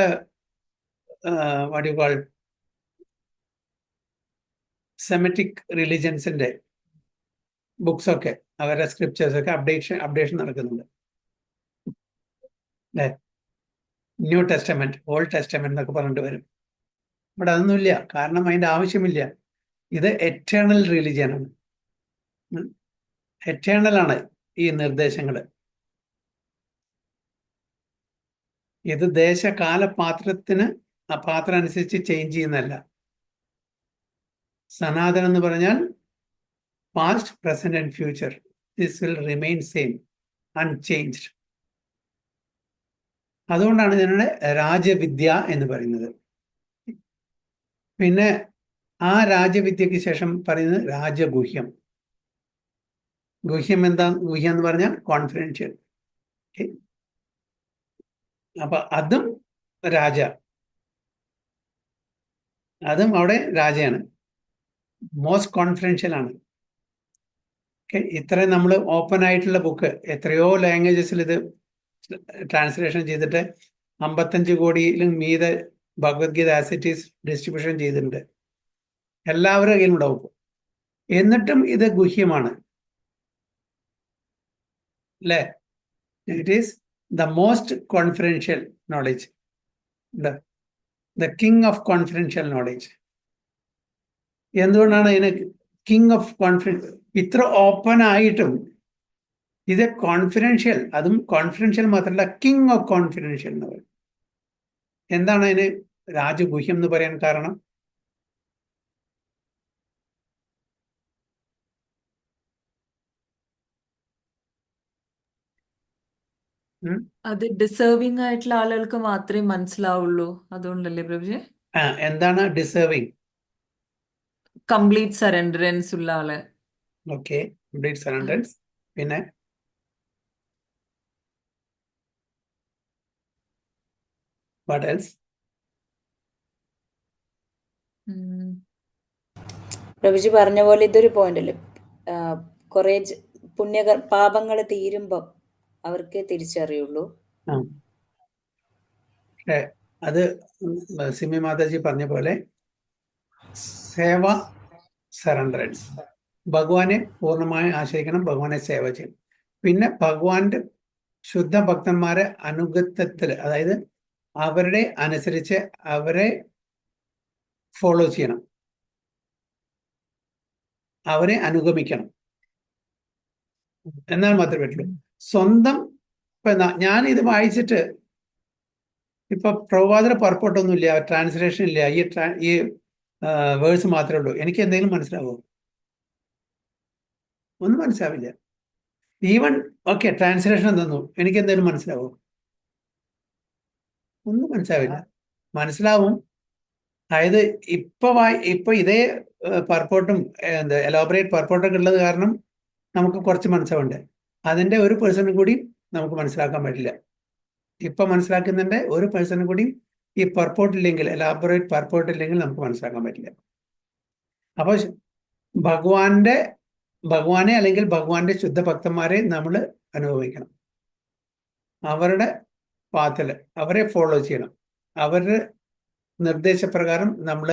വാട്ട് യു കോൾ സെമറ്റിക് റിലിജൻസിന്റെ ബുക്സൊക്കെ, അവരുടെ സ്ക്രിപ്റ്റേഴ്സൊക്കെ അപ്ഡേഷൻ നടക്കുന്നുണ്ട് അല്ലേ. ന്യൂ ടെസ്റ്റമെന്റ്, ഓൾഡ് ടെസ്റ്റമെന്റ് എന്നൊക്കെ പറഞ്ഞിട്ട് വരും. ഇവിടെ അതൊന്നുമില്ല, കാരണം അതിൻ്റെ ആവശ്യമില്ല. ഇത് എറ്റേണൽ റിലിജിയനാണ്, എറ്റേണലാണ് ഈ നിർദ്ദേശങ്ങൾ. ഇത് ദേശകാല പാത്രത്തിന് ആ പാത്രം അനുസരിച്ച് ചേഞ്ച് ചെയ്യുന്നതല്ല. സനാതനം എന്ന് പറഞ്ഞാൽ past, present and future, this will remain same, unchanged. അതുകൊണ്ടാണ് ഇതിനെ രാജവിദ്യ എന്ന് പറയുന്നത്. പിന്നെ ആ രാജവിദ്യക്ക് ശേഷം പറയുന്നത് രാജഗുഹ്യം. ഗുഹ്യം എന്താ? ഗുഹ്യം എന്ന് പറഞ്ഞാൽ കോൺഫിഡൻഷ്യൽ. അപ്പൊ അതും അതും അവിടെ രാജയാണ്, മോസ്റ്റ് കോൺഫിഡൻഷ്യൽ ആണ്. ഇത്രയും നമ്മൾ ഓപ്പൺ ആയിട്ടുള്ള ബുക്ക്, എത്രയോ ലാംഗ്വേജസിൽ ഇത് ട്രാൻസ്ലേഷൻ ചെയ്തിട്ട് 55 കോടിയിലും മീതെ Bhagavad Gita as it is distribution ചെയ്തിട്ടുണ്ട്. എല്ലാവരുടെ കയ്യിലും ഉണ്ടാവും. എന്നിട്ടും ഇത് ഗുഹ്യമാണ് അല്ലേ. It is the most confidential knowledge, the king of confidential knowledge. എന്തുകൊണ്ടാണ് അതിന് കിങ് ഓഫ് കോൺഫിഡൻസ്? ഇത്ര ഓപ്പൺ ആയിട്ടും ഇത് കോൺഫിഡൻഷ്യൽ, അതും കോൺഫിഡൻഷ്യൽ മാത്രമല്ല, കിങ് ഓഫ് കോൺഫിഡൻഷ്യൽ എന്ന് പറയും. എന്താണ് അതിന് രാജഗുഹ്യം എന്ന് പറയാൻ കാരണം? ഉം. അത് ഡിസേർവിംഗ് ആയിട്ടുള്ള ആളുകൾക്ക് മാത്രമേ മനസ്സിലാവുള്ളൂ, അതുകൊണ്ടല്ലേ പ്രഭുജി? എന്താണ് ഡിസേർവിങ്? കംപ്ലീറ്റ് സറണ്ടറൻസ് ഉള്ള ആള്. Okay, complete surrenderance. പിന്നെ വാട്ട് എൽസ്? ഉം. പ്രഭുജി പറഞ്ഞ പോലെ ഇതൊരു പോയിന്റ് അല്ലേ, കുറെ പാപങ്ങൾ തീരുമ്പം അവർക്ക് തിരിച്ചറിയുള്ളൂ. പക്ഷേ അത് സിമി മാതാജി പറഞ്ഞ പോലെ സേവ, സറണ്ടറൻസ്. ഭഗവാനെ പൂർണ്ണമായി ആശ്രയിക്കണം, ഭഗവാനെ സേവ ചെയ്യണം. പിന്നെ ഭഗവാന്റെ ശുദ്ധ ഭക്തന്മാരെ അനുഗത്യത്തിൽ, അതായത് അവരുടെ അനുസരിച്ച് അവരെ ഫോളോ ചെയ്യണം, അവരെ അനുഗമിക്കണം, എന്നാൽ മാത്രമേ പറ്റുള്ളൂ. സ്വന്തം ഇപ്പൊ ഞാൻ ഇത് വായിച്ചിട്ട് ഇപ്പൊ പ്രഭാതര പർപ്പോട്ടൊന്നുമില്ല, ട്രാൻസ്ലേഷൻ ഇല്ല, ഈ വേഴ്സ് മാത്രമേ ഉള്ളൂ, എനിക്ക് എന്തെങ്കിലും മനസ്സിലാവുമോ? ഒന്നും മനസ്സിലാവില്ല. ഈവൻ ഓക്കെ ട്രാൻസ്ലേഷൻ തന്നു, എനിക്ക് എന്തെങ്കിലും മനസ്സിലാവുമോ? ഒന്നും മനസ്സിലാവില്ല. മനസ്സിലാവും, അതായത് ഇപ്പൊ ഇതേ പർപ്പോട്ടും എന്താ എലോബറേറ്റ് പർപ്പോട്ടൊക്കെ ഉള്ളത് കാരണം നമുക്ക് കുറച്ച് മനസ്സിലാവുണ്ട്. അതിന്റെ ഒരു പേഴ്സണും കൂടി നമുക്ക് മനസ്സിലാക്കാൻ പറ്റില്ല. ഇപ്പൊ മനസ്സിലാക്കുന്നതിന്റെ ഒരു പേഴ്സണും കൂടി ഈ പർപ്പോട്ട് ഇല്ലെങ്കിൽ, എലാബറേറ്റ് പർപ്പോട്ട് ഇല്ലെങ്കിൽ നമുക്ക് മനസ്സിലാക്കാൻ പറ്റില്ല. അപ്പൊ ഭഗവാനെ അല്ലെങ്കിൽ ഭഗവാന്റെ ശുദ്ധ ഭക്തന്മാരെ നമ്മൾ അനുഭവിക്കണം, അവരുടെ പാത്തില് അവരെ ഫോളോ ചെയ്യണം, അവരുടെ നിർദ്ദേശപ്രകാരം നമ്മൾ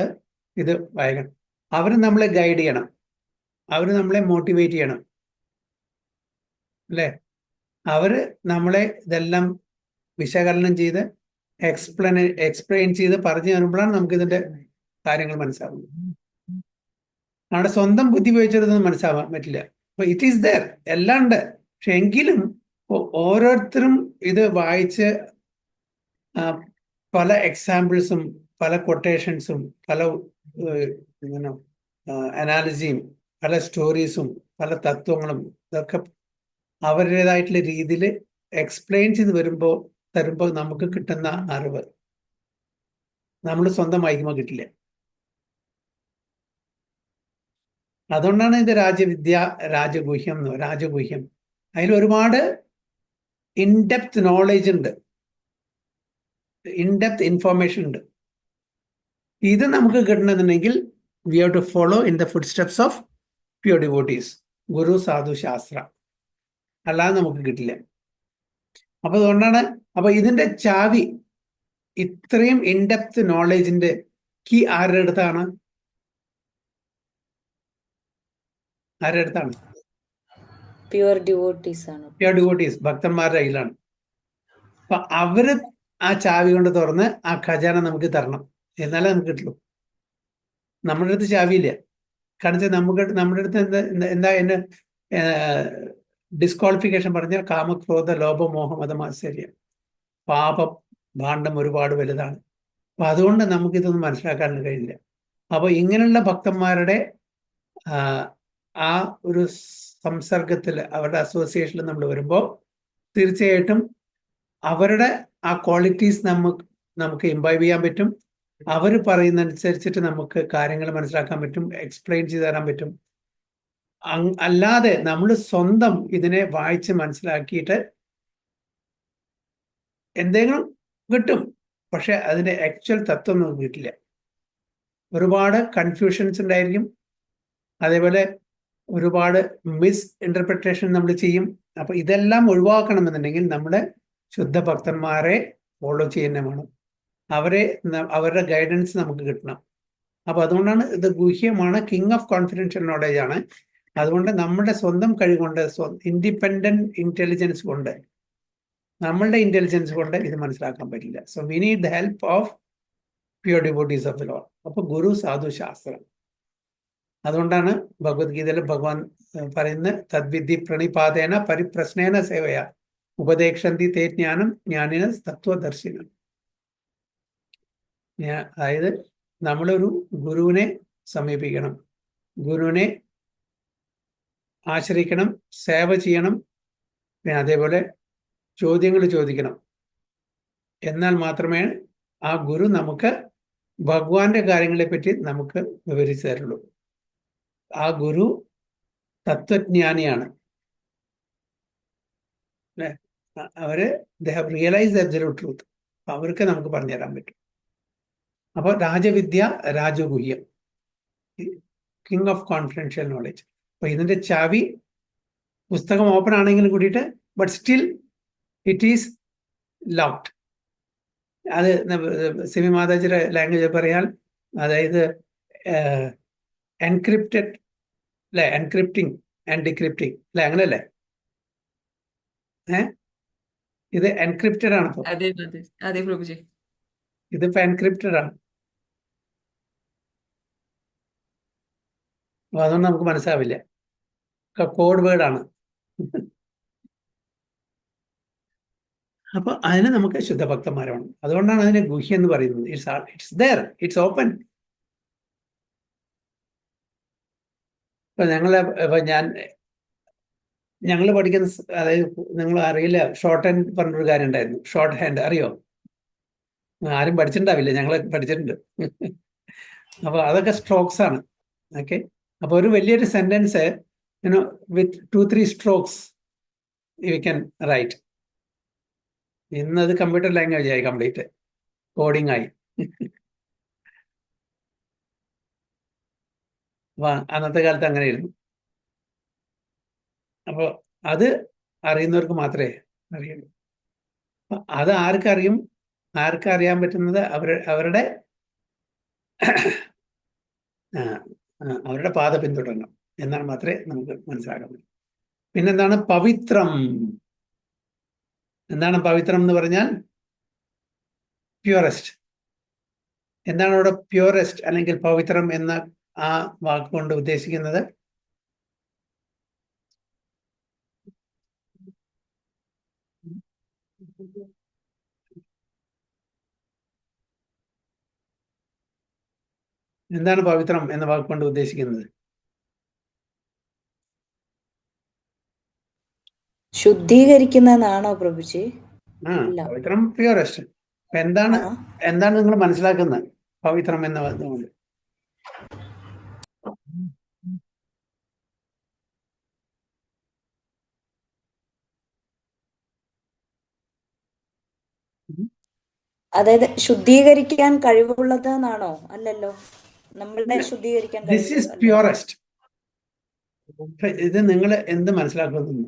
ഇത് വായിക്കണം. അവർ നമ്മളെ ഗൈഡ് ചെയ്യണം, അവർ നമ്മളെ മോട്ടിവേറ്റ് ചെയ്യണം, അല്ലേ? അവര് നമ്മളെ ഇതെല്ലാം വിശകലനം ചെയ്ത് എക്സ്പ്ലെയിൻ ചെയ്ത് പറഞ്ഞു തരുമ്പോഴാണ് നമുക്ക് ഇതിന്റെ കാര്യങ്ങൾ മനസ്സിലാവുന്നത്. നമ്മുടെ സ്വന്തം ബുദ്ധി ഉപയോഗിച്ചിട്ടൊന്നും മനസ്സിലാവാൻ പറ്റില്ല. അപ്പൊ ഇറ്റ് ഈസ് ദർ, എല്ലാം ഉണ്ട്. പക്ഷെ എങ്കിലും ഓരോരുത്തരും ഇത് വായിച്ച് പല എക്സാമ്പിൾസും പല കൊട്ടേഷൻസും പല അനാലിസിയും പല സ്റ്റോറീസും പല തത്വങ്ങളും ഇതൊക്കെ അവരുടേതായിട്ടുള്ള രീതിയിൽ എക്സ്പ്ലെയിൻ ചെയ്ത് തരുമ്പോൾ നമുക്ക് കിട്ടുന്ന അറിവ് നമ്മൾ സ്വന്തം വായിക്കുമ്പോൾ കിട്ടില്ല. അതുകൊണ്ടാണ് ഇത് രാജഗുഹ്യം. അതിൽ ഒരുപാട് ഇൻഡെപ്ത് നോളേജ് ഉണ്ട്, ഇൻഡെപ്ത് ഇൻഫോർമേഷൻ ഉണ്ട്. ഇത് നമുക്ക് കിട്ടണമെന്നുണ്ടെങ്കിൽ we have to follow in the footsteps of pure devotees, guru, sadhu, shastra. അല്ലാതെ നമുക്ക് കിട്ടില്ല. അപ്പൊ അതുകൊണ്ടാണ് ഇതിന്റെ ചാവി, ഇത്രയും ഇൻഡെപ്ത് നോളേജിന്റെ കീ ആരുടെ അടുത്താണ്? പ്യൂർ ഡിവോട്ടീസ് ആണ്. പ്യൂർ ഡിവോട്ടീസ്, ഭക്തന്മാരുടെ കയ്യിലാണ്. അപ്പൊ അവര് ആ ചാവി കൊണ്ട് തുറന്ന് ആ ഖജാന നമുക്ക് തരണം, എന്നാലേ നമുക്ക് കിട്ടുള്ളൂ. നമ്മുടെ അടുത്ത് ചാവിയില്ല. കാരണം നമ്മുടെ അടുത്ത് എന്താ എന്നെ ഡിസ്ക്വാളിഫിക്കേഷൻ പറഞ്ഞാൽ കാമക്രോധ ലോഭ മോഹമത മാത്സര്യം, പാപം ഭാണ്ഡം ഒരുപാട് വലുതാണ്. അപ്പൊ അതുകൊണ്ട് നമുക്കിതൊന്നും മനസ്സിലാക്കാൻ കഴിയില്ല. അപ്പൊ ഇങ്ങനെയുള്ള ഭക്തന്മാരുടെ ആ ഒരു സംസർഗത്തിൽ, അവരുടെ അസോസിയേഷനിൽ നമ്മൾ വരുമ്പോൾ തീർച്ചയായിട്ടും അവരുടെ ആ ക്വാളിറ്റീസ് നമുക്ക് ഇംബൈബ് ചെയ്യാൻ പറ്റും. അവർ പറയുന്നതനുസരിച്ചിട്ട് നമുക്ക് കാര്യങ്ങൾ മനസ്സിലാക്കാൻ പറ്റും, എക്സ്പ്ലെയിൻ ചെയ്ത് തരാൻ പറ്റും. അല്ലാതെ നമ്മൾ സ്വന്തം ഇതിനെ വായിച്ച് മനസ്സിലാക്കിയിട്ട് എന്തെങ്കിലും കിട്ടും, പക്ഷെ അതിന്റെ ആക്ച്വൽ തത്വം നമുക്ക് കിട്ടില്ല. ഒരുപാട് കൺഫ്യൂഷൻസ് ഉണ്ടായിരിക്കും, അതേപോലെ ഒരുപാട് മിസ് ഇന്റർപ്രിട്ടേഷൻ നമ്മൾ ചെയ്യും. അപ്പൊ ഇതെല്ലാം ഒഴിവാക്കണമെന്നുണ്ടെങ്കിൽ നമ്മുടെ ശുദ്ധ ഭക്തന്മാരെ ഫോളോ ചെയ്യുന്ന വേണം, അവരുടെ ഗൈഡൻസ് നമുക്ക് കിട്ടണം. അപ്പൊ അതുകൊണ്ടാണ് ഇത് ഗുഹ്യമാണ്, കിങ് ഓഫ് കോൺഫിഡൻഷ്യൽ നോളേജ് ആണ്. അതുകൊണ്ട് നമ്മുടെ സ്വന്തം കഴിവുകൊണ്ട്, ഇൻഡിപെൻഡന്റ് ഇന്റലിജൻസ് കൊണ്ട്, നമ്മളുടെ ഇന്റലിജൻസ് കൊണ്ട് ഇത് മനസ്സിലാക്കാൻ പറ്റില്ല. So we need the help of pure devotees of the Lord. അപ്പൊ ഗുരു, സാധു, ശാസ്ത്രം. അതുകൊണ്ടാണ് ഭഗവത്ഗീതയിൽ ഭഗവാൻ പറയുന്ന തദ്വിധി പ്രണിപാതേന പരിപ്രശ്നേന സേവയ ഉപദേക്ഷന്തി തേ ജ്ഞാനം ജ്ഞാനിന തത്വദർശിനം. അതായത് നമ്മളൊരു ഗുരുവിനെ സമീപിക്കണം, ഗുരുവിനെ ആശ്രയിക്കണം, സേവ ചെയ്യണം. പിന്നെ അതേപോലെ ചോദ്യങ്ങൾ ചോദിക്കണം. എന്നാൽ മാത്രമേ ആ ഗുരു നമുക്ക് ഭഗവാന്റെ കാര്യങ്ങളെ പറ്റി നമുക്ക് വിവരിച്ചു തരുള്ളൂ. ആ ഗുരു തത്വജ്ഞാനിയാണ്. അല്ലെ? അവര് they have realised absolute truth. അവർക്ക് നമുക്ക് പറഞ്ഞു തരാൻ പറ്റും. അപ്പോൾ രാജവിദ്യ, രാജഗുഹ്യം, കിങ് ഓഫ് കോൺഫിഡൻഷ്യൽ നോളജ്. അപ്പൊ ഇതിന്റെ ചാവി പുസ്തകം ഓപ്പൺ ആണെങ്കിലും കൂടിയിട്ട്, but still it is locked. അത് സിമി മാതാജിയുടെ ലാംഗ്വേജ് പറയാൻ, അതായത് എൻക്രിപ്റ്റഡ് അല്ലെ, എൻക്രിപ്റ്റിംഗ് ആൻഡ് ഡിക്രിപ്റ്റിംഗ് അല്ലെ, അങ്ങനെയല്ലേ? ഇത് എൻക്രിപ്റ്റഡ് ആണ്. ഇപ്പോൾ അതെ അതെ അതെ പ്രഭുജി. ഇതിപ്പോ എൻക്രിപ്റ്റഡ് ആണ്. അപ്പൊ അതുകൊണ്ട് നമുക്ക് മനസ്സിലാവില്ല. കോഡ് വേർഡ് ആണ്. അപ്പൊ അതിന് നമുക്ക് ശുദ്ധഭക്തന്മാരാണ്. അതുകൊണ്ടാണ് അതിനെ ഗുഹ്യം എന്ന് പറയുന്നത്. It's there, it's open. ഇപ്പൊ ഞങ്ങൾ പഠിക്കുന്ന അതായത് നിങ്ങൾ അറിയില്ല, ഷോർട്ട് ഹാൻഡ് പറഞ്ഞൊരു കാര്യം ഉണ്ടായിരുന്നു. ഷോർട്ട് ഹാൻഡ് അറിയോ? ആരും പഠിച്ചിട്ടുണ്ടാവില്ല, ഞങ്ങൾ പഠിച്ചിട്ടുണ്ട്. അപ്പൊ അതൊക്കെ സ്ട്രോക്സ് ആണ്. ഓക്കെ. അപ്പൊ ഒരു വലിയൊരു sentence with 2-3 strokes you can write. ഇന്നത് കമ്പ്യൂട്ടർ ലാംഗ്വേജ് ആയി, കംപ്ലീറ്റ് കോഡിംഗ് ആയി. അപ്പൊ അന്നത്തെ കാലത്ത് അങ്ങനെയായിരുന്നു. അപ്പോൾ അത് അറിയുന്നവർക്ക് മാത്രമേ അറിയുള്ളൂ. അത് ആർക്കറിയും? ആർക്കറിയാൻ പറ്റുന്നത് അവരുടെ അവരുടെ പാത പിന്തുടരണം എന്നാൽ മാത്രമേ നമുക്ക് മനസ്സിലാക്കാൻ പറ്റൂ. പിന്നെന്താണ് പവിത്രം? എന്താണ് പവിത്രം എന്ന് പറഞ്ഞാൽ? പ്യൂറസ്റ്റ്. എന്താണ് അവിടെ പ്യൂറസ്റ്റ് അല്ലെങ്കിൽ പവിത്രം എന്ന ആ വാക്കുകൊണ്ട് ഉദ്ദേശിക്കുന്നത്? എന്താണ് പവിത്രം എന്ന വാക്കുകൊണ്ട് ഉദ്ദേശിക്കുന്നത്? ശുദ്ധീകരിക്കുന്നതാണോ പ്രഭുജി? പവിത്രം പ്യൂറസ്റ്റ്. എന്താണ് നിങ്ങൾ മനസ്സിലാക്കുന്നത് പവിത്രം എന്ന വാക്കുകൊണ്ട്? അതായത് ശുദ്ധീകരിക്കാൻ കഴിവുള്ളത് എന്നാണോ? അല്ലല്ലോ, നമ്മളുടെ ശുദ്ധീകരിക്കാൻ ദിസ് ഈസ് പ്യൂറസ്റ്റ്. ഇത് നിങ്ങൾ എന്ത് മനസ്സിലാക്കുന്നു?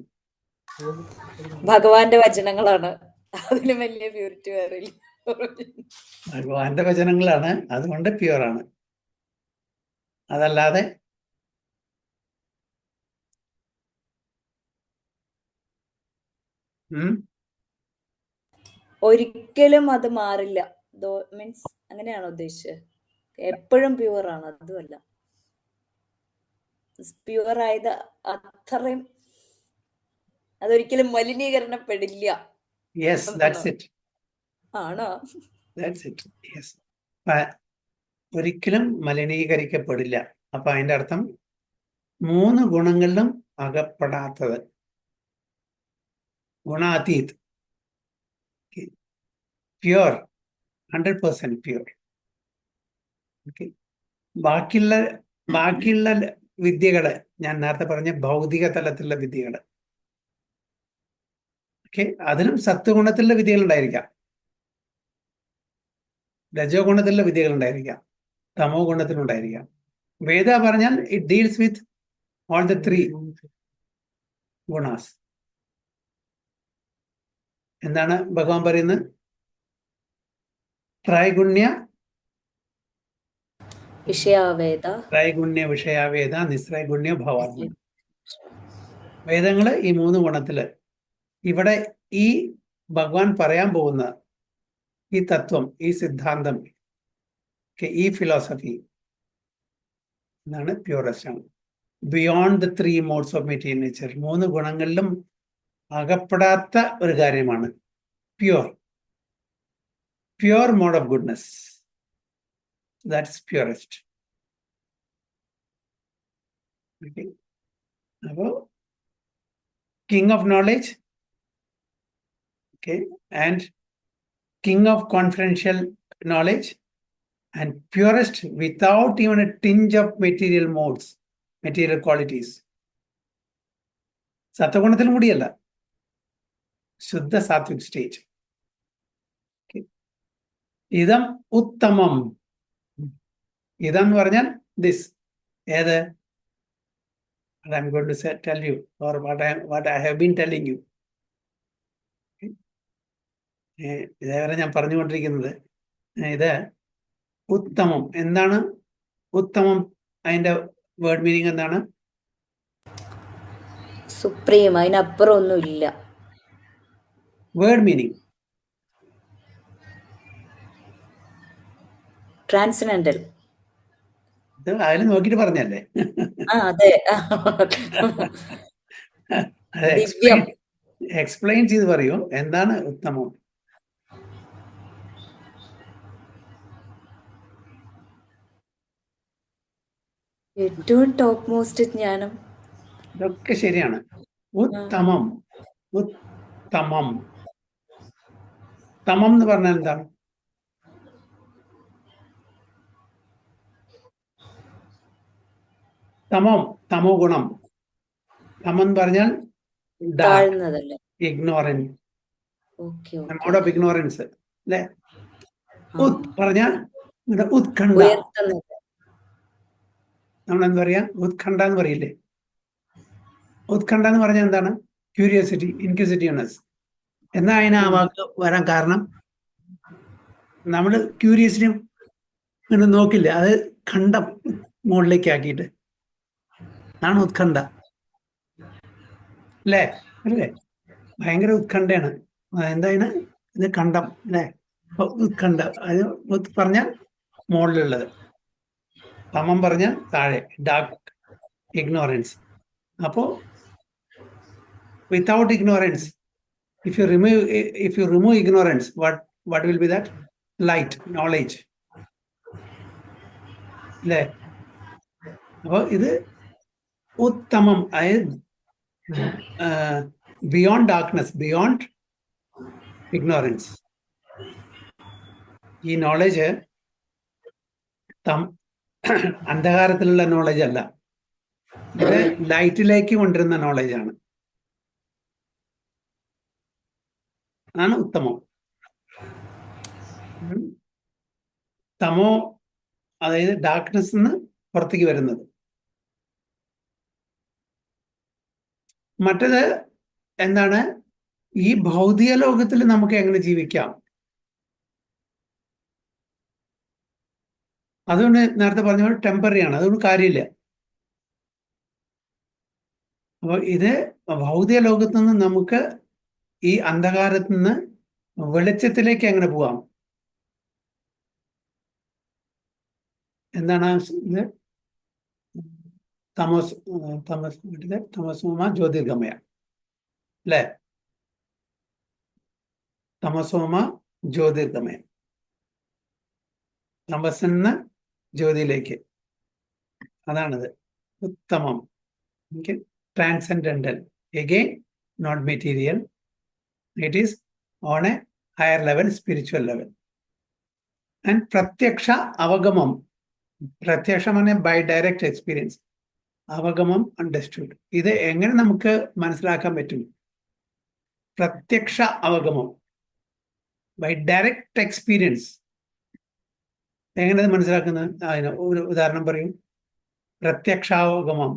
ഭഗവാന്റെ വചനങ്ങളാണ്. അതിന് വലിയ പ്യൂരിറ്റി വേറില്ല. ഭഗവാന്റെ വചനങ്ങളാണ്, അതുകൊണ്ട് പ്യൂറാണ്. അതല്ലാതെ ഒരിക്കലും അത് മാറില്ല. മീൻസ് അങ്ങനെയാണോ ഉദ്ദേശിച്ചത്? എപ്പോഴും പ്യൂർ ആണ്? അതുമല്ല, പ്യൂർ ആയത് അത്രയും അതൊരിക്കലും മലിനീകരണപ്പെടില്ല. Yes, that's it. ആണോ? That's it. യെസ്, ഒരിക്കലും മലിനീകരിക്കപ്പെടില്ല. അപ്പൊ അതിന്റെ അർത്ഥം 3 ഗുണങ്ങളിലും അകപ്പെടാത്തത്, ഗുണാതീത്, പ്യൂർ, 100% പ്യൂർ. ഓക്കെ. ബാക്കിയുള്ള വിദ്യകള്, ഞാൻ നേരത്തെ പറഞ്ഞ ഭൗതിക തലത്തിലുള്ള വിദ്യകള്, ഓക്കെ, അതിനും സത്വഗുണത്തിലുള്ള വിദ്യകൾ ഉണ്ടായിരിക്കാം, രജോ ഗുണത്തിലുള്ള വിദ്യകൾ ഉണ്ടായിരിക്കാം, തമോ ഗുണത്തിലുണ്ടായിരിക്കാം. വേദ പറഞ്ഞാൽ it deals with all the 3 ഗുണാസ്. എന്താണ് ഭഗവാൻ പറയുന്നത്? ത്രൈഗുണ്യ വിഷയാവേദ നിസ്ത്രൈഗുണ്യ ഭവാത്മ. വേദങ്ങള് ഈ 3 ഗുണത്തില്. ഇവിടെ ഈ ഭഗവാൻ പറയാൻ പോകുന്ന ഈ തത്വം, ഈ സിദ്ധാന്തം, ഈ ഫിലോസഫി എന്നാണ് പ്യൂറസ്റ്റ് ആണ്. Beyond the 3 modes of material nature. 3 ഗുണങ്ങളിലും അകപ്പെടാത്ത ഒരു കാര്യമാണ് pure mode of goodness. That's purest. അപ്പോ king of knowledge Okay, and king of confidential knowledge, and purest without even a tinge of material modes, material qualities. സത്വഗുണത്തിലും കൂടിയല്ല, ശുദ്ധ സാത്വിക് സ്റ്റേജ്. ഇതം ഉത്തമം. ഇതം എന്ന് പറഞ്ഞാൽ ദിസ്. ഏത്? I'm going to tell you, or what I have been telling you. ഇതേവരെ ഞാൻ പറഞ്ഞുകൊണ്ടിരിക്കുന്നത് ഇത് ഉത്തമം. എന്താണ് ഉത്തമം? അതിന്റെ വേർഡ് മീനിങ് എന്താണ്? സുപ്രീം, അതിനപ്പുറം ഒന്നുമില്ല. Word meaning transcendental. ഇത് അതിൽ നോക്കിയിട്ട് പറഞ്ഞല്ലേ. അതെ. ദിവ്യം. എക്സ്പ്ലെയിൻ ചെയ്ത് പറയൂ, എന്താണ് ഉത്തമം? ഏറ്റവും ടോപ്പ് മോസ്റ്റ് ജ്ഞാനം. ഇതൊക്കെ ശരിയാണ്. ഉത്തമം, ഉത്തമം. തമം എന്ന് പറഞ്ഞാൽ എന്താണ്? തമം, തമോ ഗുണം. തമം എന്ന് പറഞ്ഞാൽ താഴ്ന്നതല്ലേ? Ignorance, okay. Mode of ignorance അല്ലെ. ഉത് പറഞ്ഞാൽ ഉത്കണ്ഠ. ഉയർത്തുന്നത്. നമ്മൾ എന്താ പറയാ? ഉത്കണ്ഠ എന്ന് പറയില്ലേ. ഉത്കണ്ഠ എന്ന് പറഞ്ഞാൽ എന്താണ്? ക്യൂരിയോസിറ്റി, ഇൻക്യൂസിറ്റീവ്നെസ്. എന്നാ അതിന് ആ വാക്ക് വരാൻ കാരണം, നമ്മൾ ക്യൂരിയസിറ്റി ഇങ്ങനെ നോക്കില്ല, അത് ഖണ്ഡം മുകളിലേക്ക് ആക്കിയിട്ട് ആണ് ഉത്കണ്ഠ അല്ലേ? അല്ലേ? ഭയങ്കര ഉത്കണ്ഠയാണ്. എന്തായാലും ഇത് ഖണ്ഡം അല്ലേ? ഉത്കണ്ഠ അത് പറഞ്ഞാൽ മുകളിലുള്ളത്, തമം പറഞ്ഞാൽ താഴെ, ഡാർക്ക് ഇഗ്നോറൻസ്. അപ്പോ without ignorance, if you remove ignorance, what will be that? Light, knowledge. അല്ലേ? അപ്പോൾ ഇത് ഉത്തമം, അതായത് ബിയോണ്ട് ഡാർക്ക്നെസ്, ബിയോണ്ട് ഇഗ്നോറൻസ്. ഈ നോളജ് അന്ധകാരത്തിലുള്ള നോളജ് അല്ല, ഇത് ലൈറ്റിലേക്ക് കൊണ്ടുവരുന്ന നോളജാണ്. ആണ് ഉത്തമം. തമോ അതായത് ഡാർക്ക്നെസ് നിന്ന് പുറത്തേക്ക് വരുന്നത്. മറ്റത് എന്താണ്? ഈ ഭൗതിക ലോകത്തിൽ നമുക്ക് എങ്ങനെ ജീവിക്കാം? അതുകൊണ്ട് നേരത്തെ പറഞ്ഞ പോലെ ടെമ്പററി ആണ്, അതുകൊണ്ട് കാര്യമില്ല. അപ്പോൾ ഇത് ഭൗതിക ലോകത്ത് നിന്ന് നമുക്ക് ഈ അന്ധകാരത്തിൽ നിന്ന് വെളിച്ചത്തിലേക്ക് എങ്ങനെ പോവാം? എന്താണ് ഇത്? തമസോമ ജ്യോതിർഗമയ അല്ലേ? തമസോമ ജ്യോതിർഗമയ, തമസിൽ നിന്ന് ജ്യോതിയിലേക്ക്, അതാണിത് ഉത്തമം. Transcendental, again not material, it is on a higher level, spiritual level. And pratyaksha avagamam, പ്രത്യക്ഷം ബൈ ഡയറക്റ്റ് എക്സ്പീരിയൻസ്, അവഗമം അണ്ടർസ്റ്റുഡ്. ഇത് എങ്ങനെ നമുക്ക് മനസ്സിലാക്കാൻ പറ്റും? പ്രത്യക്ഷ അവഗമം ബൈ ഡയറക്റ്റ് എക്സ്പീരിയൻസ്. എങ്ങനെ അത് മനസ്സിലാക്കുന്നത്? അതിന് ഒരു ഉദാഹരണം പറയും. പ്രത്യക്ഷാവഗമം.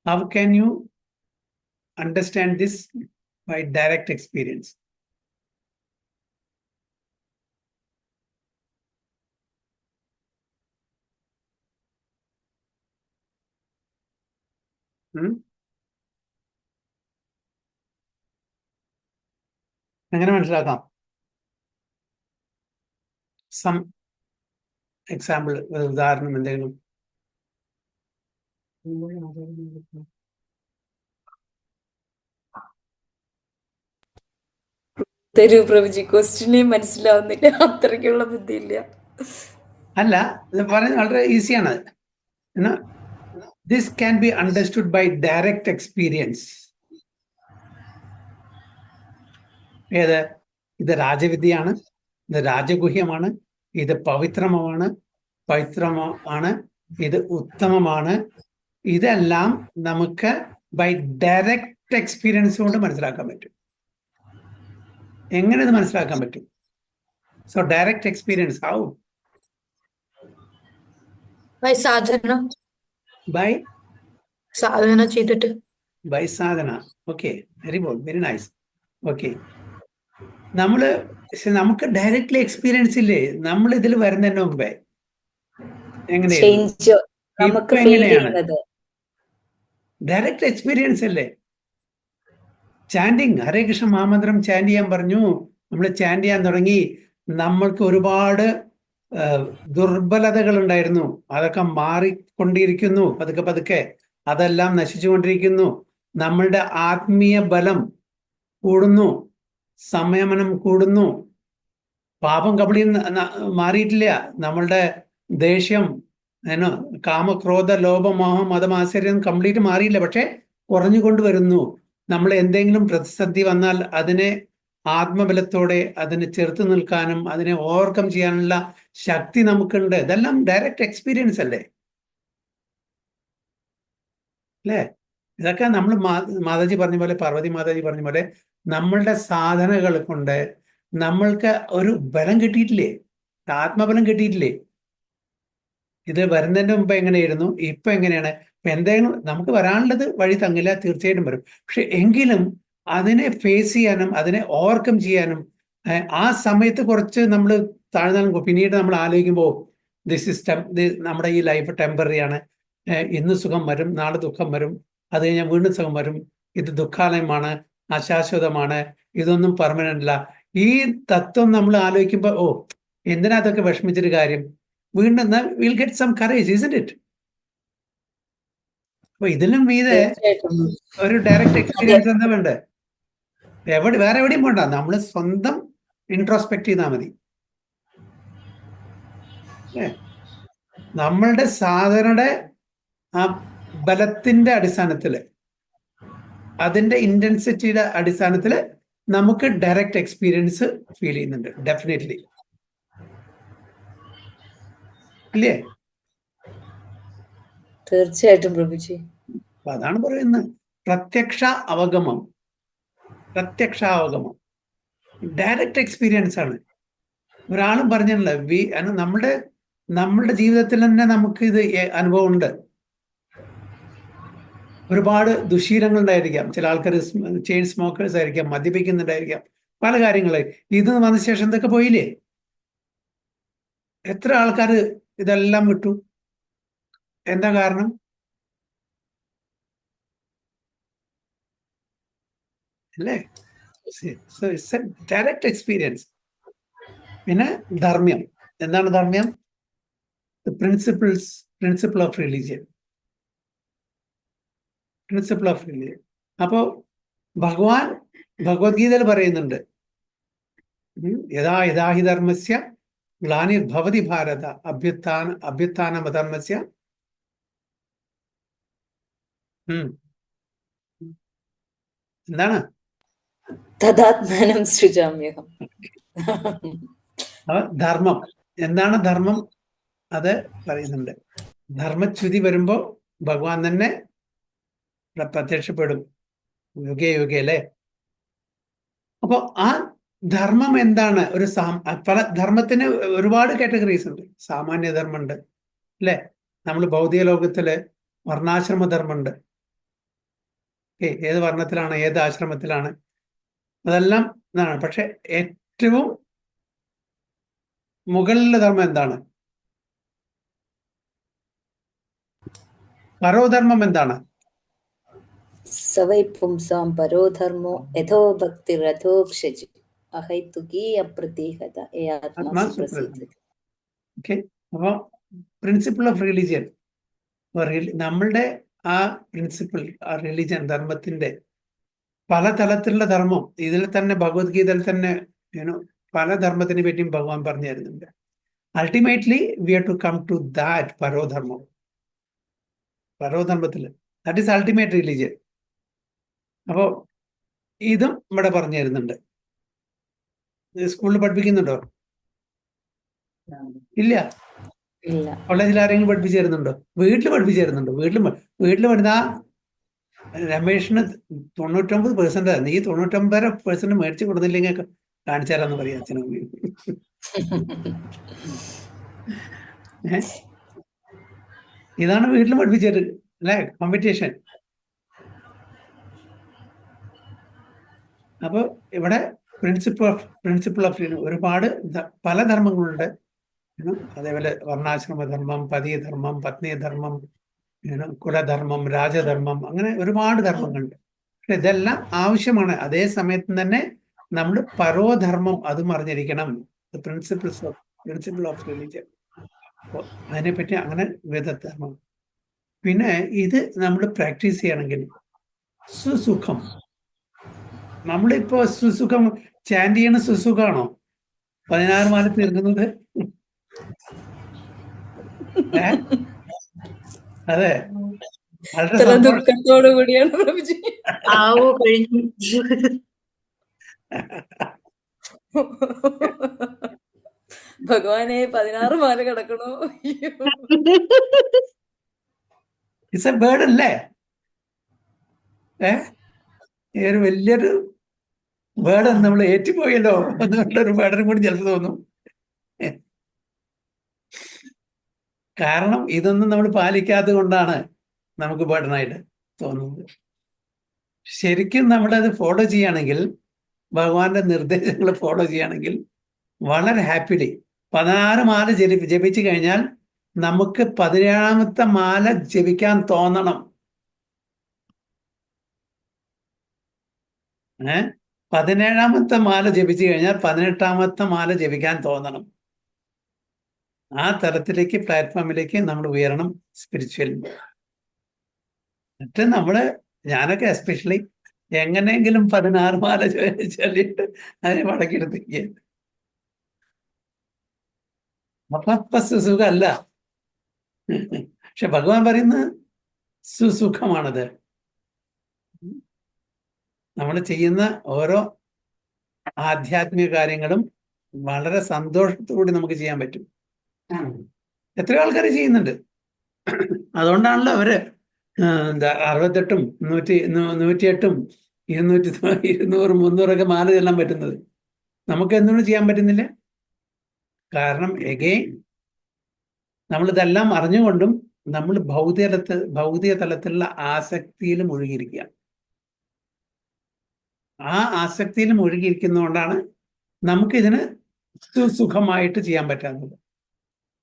How can you understand this by direct experience? എങ്ങനെ മനസ്സിലാക്കാം? സം എക്സാമ്പിൾ, ഉദാഹരണം എന്തെങ്കിലും? തരൂ പ്രഭുജി, ക്വസ്റ്റ്യനെ മനസ്സിലാവുന്നില്ല, അത്രയ്ക്കുള്ള ബുദ്ധിയില്ല. അല്ല, ഇത് പറയുന്നത് വളരെ ഈസിയാണ്. This can be understood by direct experience. ഏത്? ഇത് രാജവിദ്യയാണ്, ഇത് രാജഗുഹ്യമാണ്, ഇത് പവിത്രമാണ്, ഇത് ഉത്തമമാണ്. ഇതെല്ലാം നമുക്ക് ബൈ ഡയറക്റ്റ് എക്സ്പീരിയൻസ് കൊണ്ട് മനസ്സിലാക്കാൻ പറ്റും. എങ്ങനെ ഇത് മനസ്സിലാക്കാൻ പറ്റും? So direct experience how? By sadhana ചെയ്തിട്ട്. By sadhana. Okay, very nice. Okay, നമുക്ക് ഡയറക്റ്റ്ലി എക്സ്പീരിയൻസ് ഇല്ലേ? നമ്മൾ ഇതിൽ വരുന്നതിന് മുമ്പേ ചേഞ്ച് നമുക്ക് ഫീൽ ചെയ്യുന്നത് ഡയറക്റ്റ് എക്സ്പീരിയൻസ് അല്ലേ? ചാൻഡിങ്, ഹരേ കൃഷ്ണ മഹാമന്ത്രം ചാൻഡ് ചെയ്യാൻ പറഞ്ഞു. നമ്മൾ ചാൻഡ് ചെയ്യാൻ തുടങ്ങി. നമ്മൾക്ക് ഒരുപാട് ദുർബലതകൾ ഉണ്ടായിരുന്നു, അതൊക്കെ മാറിക്കൊണ്ടിരിക്കുന്നു പതുക്കെ പതുക്കെ. അതെല്ലാം നശിച്ചുകൊണ്ടിരിക്കുന്നു. നമ്മളുടെ ആത്മീയ ബലം കൂടുന്നു, സംയമനം കൂടുന്നു. പാപം കബളി മാറിയിട്ടില്ല. നമ്മളുടെ ദേഷ്യം, കാമക്രോധ ലോഭമോഹം മതമാശ്ചര്യം കംപ്ലീറ്റ് മാറിയില്ല, പക്ഷെ കുറഞ്ഞുകൊണ്ട് വരുന്നു. നമ്മൾ എന്തെങ്കിലും പ്രതിസന്ധി വന്നാൽ അതിനെ ആത്മബലത്തോടെ അതിനെ ചെറുത്ത് നിൽക്കാനും അതിനെ ഓവർകം ചെയ്യാനുള്ള ശക്തി നമുക്കുണ്ട്. ഇതെല്ലാം ഡയറക്റ്റ് എക്സ്പീരിയൻസ് അല്ലേ? ഇതൊക്കെ നമ്മൾ മാതാജി പറഞ്ഞ പോലെ, പാർവതി മാതാജി പറഞ്ഞ പോലെ, നമ്മളുടെ സാധനകൾ കൊണ്ട് നമ്മൾക്ക് ഒരു ബലം കിട്ടിയിട്ടില്ലേ? ആത്മബലം കിട്ടിയിട്ടില്ലേ? ഇത് വരുന്നതിന്റെ മുമ്പ് എങ്ങനെയായിരുന്നു, ഇപ്പൊ എങ്ങനെയാണ്? ഇപ്പൊ എന്തെങ്കിലും നമുക്ക് വരാനുള്ളത് വഴി തങ്ങില്ല, തീർച്ചയായിട്ടും വരും. പക്ഷെ എങ്കിലും അതിനെ ഫേസ് ചെയ്യാനും അതിനെ ഓവർകം ചെയ്യാനും ആ സമയത്ത് കുറച്ച് നമ്മൾ താഴ്ന്നാലും പിന്നീട് നമ്മൾ ആലോചിക്കുമ്പോൾ നമ്മുടെ ഈ ലൈഫ് ടെമ്പററി ആണ്. ഇന്ന് സുഖം വരും, നാളെ ദുഃഖം വരും, അത് കഴിഞ്ഞാൽ വീണ്ടും സുഖം വരും. ഇത് ദുഃഖാലയമാണ്, അശാശ്വതമാണ്, ഇതൊന്നും പെർമനന്റ് അല്ല. ഈ തത്വം നമ്മൾ ആലോചിക്കുമ്പോൾ എന്തിനാ അതൊക്കെ വിഷമിച്ചൊരു കാര്യം? വീണ്ടും will get some courage, isn't it? അപ്പൊ ഇതിലും മീതെ ഒരു ഡയറക്റ്റ് എക്സ്പീരിയൻസ് എന്താ വേണ്ടേ? വേറെ എവിടെയും പോണ്ട, നമ്മൾ സ്വന്തം ഇൻട്രോസ്പെക്ട് ചെയ്താൽ മതി. നമ്മളുടെ സാധനയുടെ ആ ബലത്തിന്റെ അടിസ്ഥാനത്തില്, അതിന്റെ ഇന്റൻസിറ്റിയുടെ അടിസ്ഥാനത്തില് നമുക്ക് ഡയറക്റ്റ് എക്സ്പീരിയൻസ് ഫീൽ ചെയ്യുന്നുണ്ട്. ഡെഫിനറ്റ്ലി ഇല്ലേ? തീർച്ചയായിട്ടും പ്രഭുജി. അപ്പൊ അതാണ് പറയുന്നത്, പ്രത്യക്ഷ അവഗമം ഡയറക്റ്റ് എക്സ്പീരിയൻസ് ആണ്. ഒരാളും പറഞ്ഞില്ല. നമ്മളുടെ ജീവിതത്തിൽ തന്നെ നമുക്ക് ഇത് അനുഭവം ഉണ്ട്. ഒരുപാട് ദുശീലങ്ങൾ ഉണ്ടായിരിക്കാം, ചില ആൾക്കാർ ചെയിൻ സ്മോക്കേഴ്സ് ആയിരിക്കാം, മദ്യപിക്കുന്നുണ്ടായിരിക്കാം, പല കാര്യങ്ങളായി. ഇത് വന്ന ശേഷം ഇതൊക്കെ പോയില്ലേ? എത്ര ആൾക്കാർ ഇതെല്ലാം വിട്ടു? എന്താ കാരണം? അല്ലേ? Direct experience. പിന്നെ ധർമ്മ്യം. എന്താണ് ധർമ്മ്യം? Principle of religion. അപ്പോ ഭഗവാൻ ഭഗവത്ഗീതയിൽ പറയുന്നുണ്ട്, യഥാഹി ധർമ്മസ്യ ഗ്ലാനിർഭവതി ഭാരത അഭ്യുത്ഥാനമധർമ്മസ്യ എന്താണ്? തദാത്മാനം സൃജാമ്യഹം. ധർമ്മം. എന്താണ് ധർമ്മം? അത് പറയുന്നുണ്ട്. ധർമ്മച്യുതി വരുമ്പോ ഭഗവാൻ തന്നെ പ്രത്യക്ഷപ്പെടും, യുഗേ അല്ലേ? അപ്പൊ ആ ധർമ്മം എന്താണ്? പല ധർമ്മത്തിന് ഒരുപാട് കാറ്റഗറീസ് ഉണ്ട്. സാമാന്യ ധർമ്മം ഉണ്ട്, അല്ലെ? നമ്മൾ ഭൗതിക ലോകത്തില് വർണ്ണാശ്രമ ധർമ്മമുണ്ട്. ഏത് വർണ്ണത്തിലാണ്, ഏത് ആശ്രമത്തിലാണ്, അതെല്ലാം ഇതാണ്. പക്ഷെ ഏറ്റവും മുകളിലെ ധർമ്മം എന്താണ്? പരോധർമ്മം എന്താണ്? സവൈ പുംസാം പരോധർമ്മോ യഥോ ഭക്തി രഥോക്ഷജി അഹൈതുകീ അപ്രതീഹത ഓക്കെ. അപ്പൊ പ്രിൻസിപ്പിൾ ഓഫ് റിലീജിയൻ, നമ്മളുടെ ആ പ്രിൻസിപ്പിൾ, ആ റിലീജിയൻ ധർമ്മത്തിന്റെ പല തലത്തിലുള്ള ധർമ്മം ഇതിൽ തന്നെ ഭഗവത്ഗീതയിൽ തന്നെ പല ധർമ്മത്തിനെ പറ്റിയും ഭഗവാൻ പറഞ്ഞു തരുന്നുണ്ട്. Ultimately we have to come to that പരോധർമ്മത്തില്. That is ultimate religion. അപ്പോ ഇതും ഇവിടെ പറഞ്ഞു തരുന്നുണ്ട്. സ്കൂളിൽ പഠിപ്പിക്കുന്നുണ്ടോ? ഇല്ല. ഇല്ല. കോളേജിൽ ആരെങ്കിലും പഠിപ്പിച്ചു തരുന്നുണ്ടോ? വീട്ടിൽ പഠിപ്പിച്ചു തരുന്നുണ്ടോ? വീട്ടിൽ പഠിക്കുന്ന രമേഷിന് 99% നീ 99% മേടിച്ചു കൊടുത്തില്ലെങ്കിൽ കാണിച്ചു തരാന്ന് പറയാ അച്ഛനും അമ്മയും. ഇതാണ് വീട്ടിൽ പഠിപ്പിച്ചത് അല്ലെ, കോമ്പറ്റീഷൻ. അപ്പൊ ഇവിടെ പ്രിൻസിപ്പിൾ ഓഫ് ഒരുപാട് പല ധർമ്മങ്ങളുണ്ട്. അതേപോലെ വർണ്ണാശ്രമധർമ്മം, പതിധർമ്മം, പത്നിധർമ്മം, കുലധർമ്മം, രാജധർമ്മം, അങ്ങനെ ഒരുപാട് ധർമ്മങ്ങളുണ്ട്. പക്ഷെ ഇതെല്ലാം ആവശ്യമാണ്. അതേ സമയത്ത് തന്നെ നമ്മൾ പരോധർമ്മം അതും അറിഞ്ഞിരിക്കണം. Principle of religion. അപ്പോൾ അതിനെപ്പറ്റി അങ്ങനെ വേദധർമ്മം. പിന്നെ ഇത് നമ്മൾ പ്രാക്ടീസ് ചെയ്യണമെങ്കിൽ സുസുഖം. നമ്മളിപ്പോ സുസുഖം ചാൻഡ് ചെയ്യണ സുസുഖാണോ 16 മാല തീർക്കുന്നത്? അതെ, വളരെ ഇത്ര ദുഃഖത്തോടു കൂടിയാണ് പ്രഭുജി. ആവോ കഴിഞ്ഞു. ഭഗവാനെ 16 മാല കിടക്കണോ? ഇറ്റ്സ് എ ബേർഡ് അല്ലേ? ഒരു വലിയൊരു ബേർഡ് നമ്മൾ ഏറ്റുപോയല്ലോ എന്നുള്ളൊരു ബേർഡിനും കൂടി ചിലപ്പോൾ തോന്നും. കാരണം ഇതൊന്നും നമ്മൾ പാലിക്കാത്തത് കൊണ്ടാണ് നമുക്ക് ബേർഡനായിട്ട് തോന്നുന്നത്. ശരിക്കും നമ്മളത് ഫോളോ ചെയ്യുകയാണെങ്കിൽ, ഭഗവാന്റെ നിർദ്ദേശങ്ങൾ ഫോളോ ചെയ്യുകയാണെങ്കിൽ വളരെ ഹാപ്പിലി 16 മാല ജപിച്ചു കഴിഞ്ഞാൽ നമുക്ക് 17ാമത്തെ മാല ജപിക്കാൻ തോന്നണം. 17ാമത്തെ മാല ജപിച്ചു കഴിഞ്ഞാൽ 18ാമത്തെ മാല ജപിക്കാൻ തോന്നണം. ആ തരത്തിലേക്ക് പ്ലാറ്റ്ഫോമിലേക്ക് നമ്മൾ ഉയരണം സ്പിരിച്വൽ. എന്നിട്ട് ഞാനൊക്കെ എസ്പെഷ്യലി എങ്ങനെയെങ്കിലും 16 മാല ചൊല്ലിയിട്ട് അതിനെ മടക്കിയെടുത്തിരിക്കുക. അപ്പൊ സുസുഖമല്ല. പക്ഷെ ഭഗവാൻ പറയുന്നത് സുസുഖമാണത്. നമ്മൾ ചെയ്യുന്ന ഓരോ ആധ്യാത്മിക കാര്യങ്ങളും വളരെ സന്തോഷത്തോടുകൂടി നമുക്ക് ചെയ്യാൻ പറ്റും. എത്രയോ ആൾക്കാർ ചെയ്യുന്നുണ്ട്. അതുകൊണ്ടാണല്ലോ അവര് 68ഉം 108ഉം 200 300 മാല ചെല്ലാൻ പറ്റുന്നത്. നമുക്ക് എന്തുകൊണ്ട് ചെയ്യാൻ പറ്റുന്നില്ല? കാരണം എഗെയിൻ നമ്മളിതെല്ലാം അറിഞ്ഞുകൊണ്ടും നമ്മൾ ഭൗതിക തലത്തിലുള്ള ആസക്തിയിൽ മുഴുകിയിരിക്കുക. ആ ആസക്തിയിൽ മുഴുകിയിരിക്കുന്നതുകൊണ്ടാണ് നമുക്കിതിന് സുഖമായിട്ട് ചെയ്യാൻ പറ്റാത്തത്,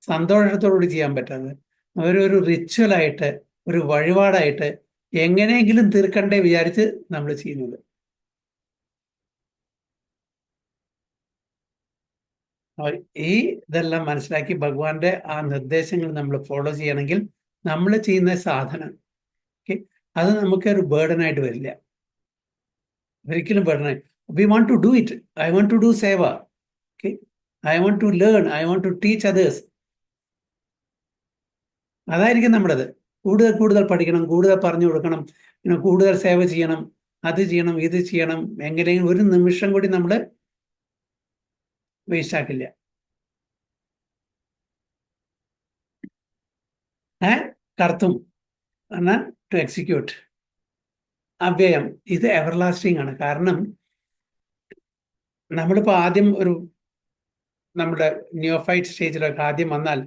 സന്തോഷത്തോടുകൂടി ചെയ്യാൻ പറ്റാത്തത്. ഒരു റിച്വലായിട്ട്, ഒരു വഴിപാടായിട്ട് എങ്ങനെയെങ്കിലും തീർക്കണ്ടേ വിചാരിച്ച് നമ്മൾ ചെയ്യുന്നത്. ഈ ഇതെല്ലാം മനസ്സിലാക്കി ഭഗവാന്റെ ആ നിർദ്ദേശങ്ങൾ നമ്മൾ ഫോളോ ചെയ്യണമെങ്കിൽ നമ്മൾ ചെയ്യുന്ന സാധന അത് നമുക്ക് ഒരു ബേർഡനായിട്ട് വരില്ല, ഒരിക്കലും ബേർഡനായി. We want to do it. I want to do seva. I want to learn. I want to teach others. അതായിരിക്കും നമ്മുടേത്. കൂടുതൽ പഠിക്കണം, കൂടുതൽ പറഞ്ഞു കൊടുക്കണം, കൂടുതൽ സേവ ചെയ്യണം, അത് ചെയ്യണം, ഇത് ചെയ്യണം. എങ്ങനെയെങ്കിലും ഒരു നിമിഷം കൂടി നമ്മൾ വേസ്റ്റ് ആക്കില്ല. കർത്തും എന്നാൽ ടു എക്സിക്യൂട്ട്. അവ്യയം, ഇത് എവർലാസ്റ്റിംഗ് ആണ്. കാരണം നമ്മളിപ്പോൾ ആദ്യം നമ്മുടെ നിയോഫൈറ്റ് സ്റ്റേജിലൊക്കെ ആദ്യം വന്നാൽ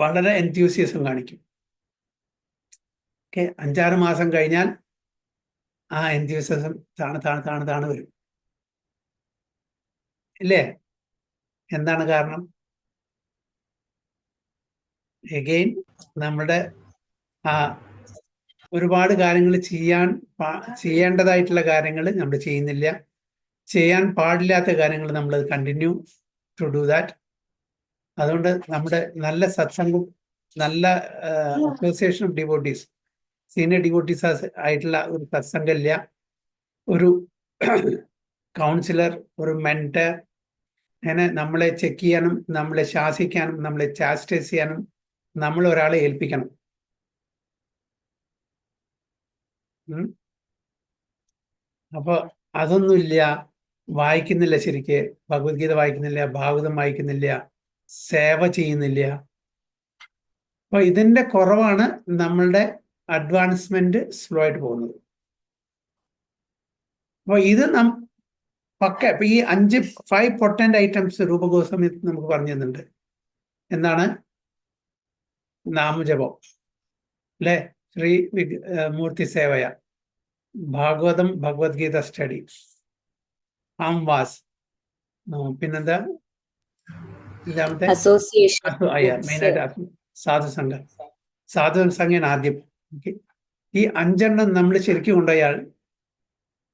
വളരെ എൻത്യൂസിയസം കാണിക്കും. 5-6 മാസം കഴിഞ്ഞാൽ ആ എൻത്യൂസിയസം താണ് വരും. ഇല്ലേ? എന്താണ് കാരണം? എഗെയിൻ നമ്മുടെ ഒരുപാട് കാര്യങ്ങൾ ചെയ്യേണ്ടതായിട്ടുള്ള കാര്യങ്ങൾ നമ്മൾ ചെയ്യുന്നില്ല. ചെയ്യാൻ പാടില്ലാത്ത കാര്യങ്ങൾ നമ്മൾ കണ്ടിന്യൂ ടു ഡു ദാറ്റ്. അതുകൊണ്ട് നമ്മുടെ നല്ല സത്സംഗം, നല്ല association of devotees, senior devotees ആയിട്ടുള്ള ഒരു സത്സംഗമില്ല, ഒരു കൗൺസിലർ, ഒരു മെന്റർ, അങ്ങനെ നമ്മളെ ചെക്ക് ചെയ്യാനും നമ്മളെ ശാസിക്കാനും നമ്മളെ ചാസ്റ്റൈസ് ചെയ്യാനും നമ്മൾ ഒരാളെ ഏൽപ്പിക്കണം. അപ്പൊ അതൊന്നുമില്ല. വായിക്കുന്നില്ല, ശരിക്ക് ഭഗവത്ഗീത വായിക്കുന്നില്ല, ഭാഗവതം വായിക്കുന്നില്ല, സേവ ചെയ്യുന്നില്ല. അപ്പൊ ഇതിന്റെ കുറവാണ് നമ്മളുടെ അഡ്വാൻസ്മെന്റ് സ്ലോ ആയിട്ട് പോകുന്നത്. അപ്പൊ ഇത് ഇപ്പൊ ഈ 5 പൊട്ടന്റ് ഐറ്റംസ് രൂപഗോസ്വാമി നമുക്ക് പറഞ്ഞു തന്നിട്ടുണ്ട്. എന്താണ്? നാമജപം, അല്ലെ, ശ്രീ മൂർത്തി സേവയ, ഭാഗവതം ഭഗവത്ഗീത സ്റ്റഡി, ആംവാസ്, പിന്നെന്താ ഇല്ലാമത്തെ അസോസിയേഷൻ മെയിനായിട്ട് സാധുസംഘം. സാധുസംഘയാണ് ആദ്യം. Okay. ഈ 5 നമ്മൾ ശരിക്കും കൊണ്ടുപോയാൽ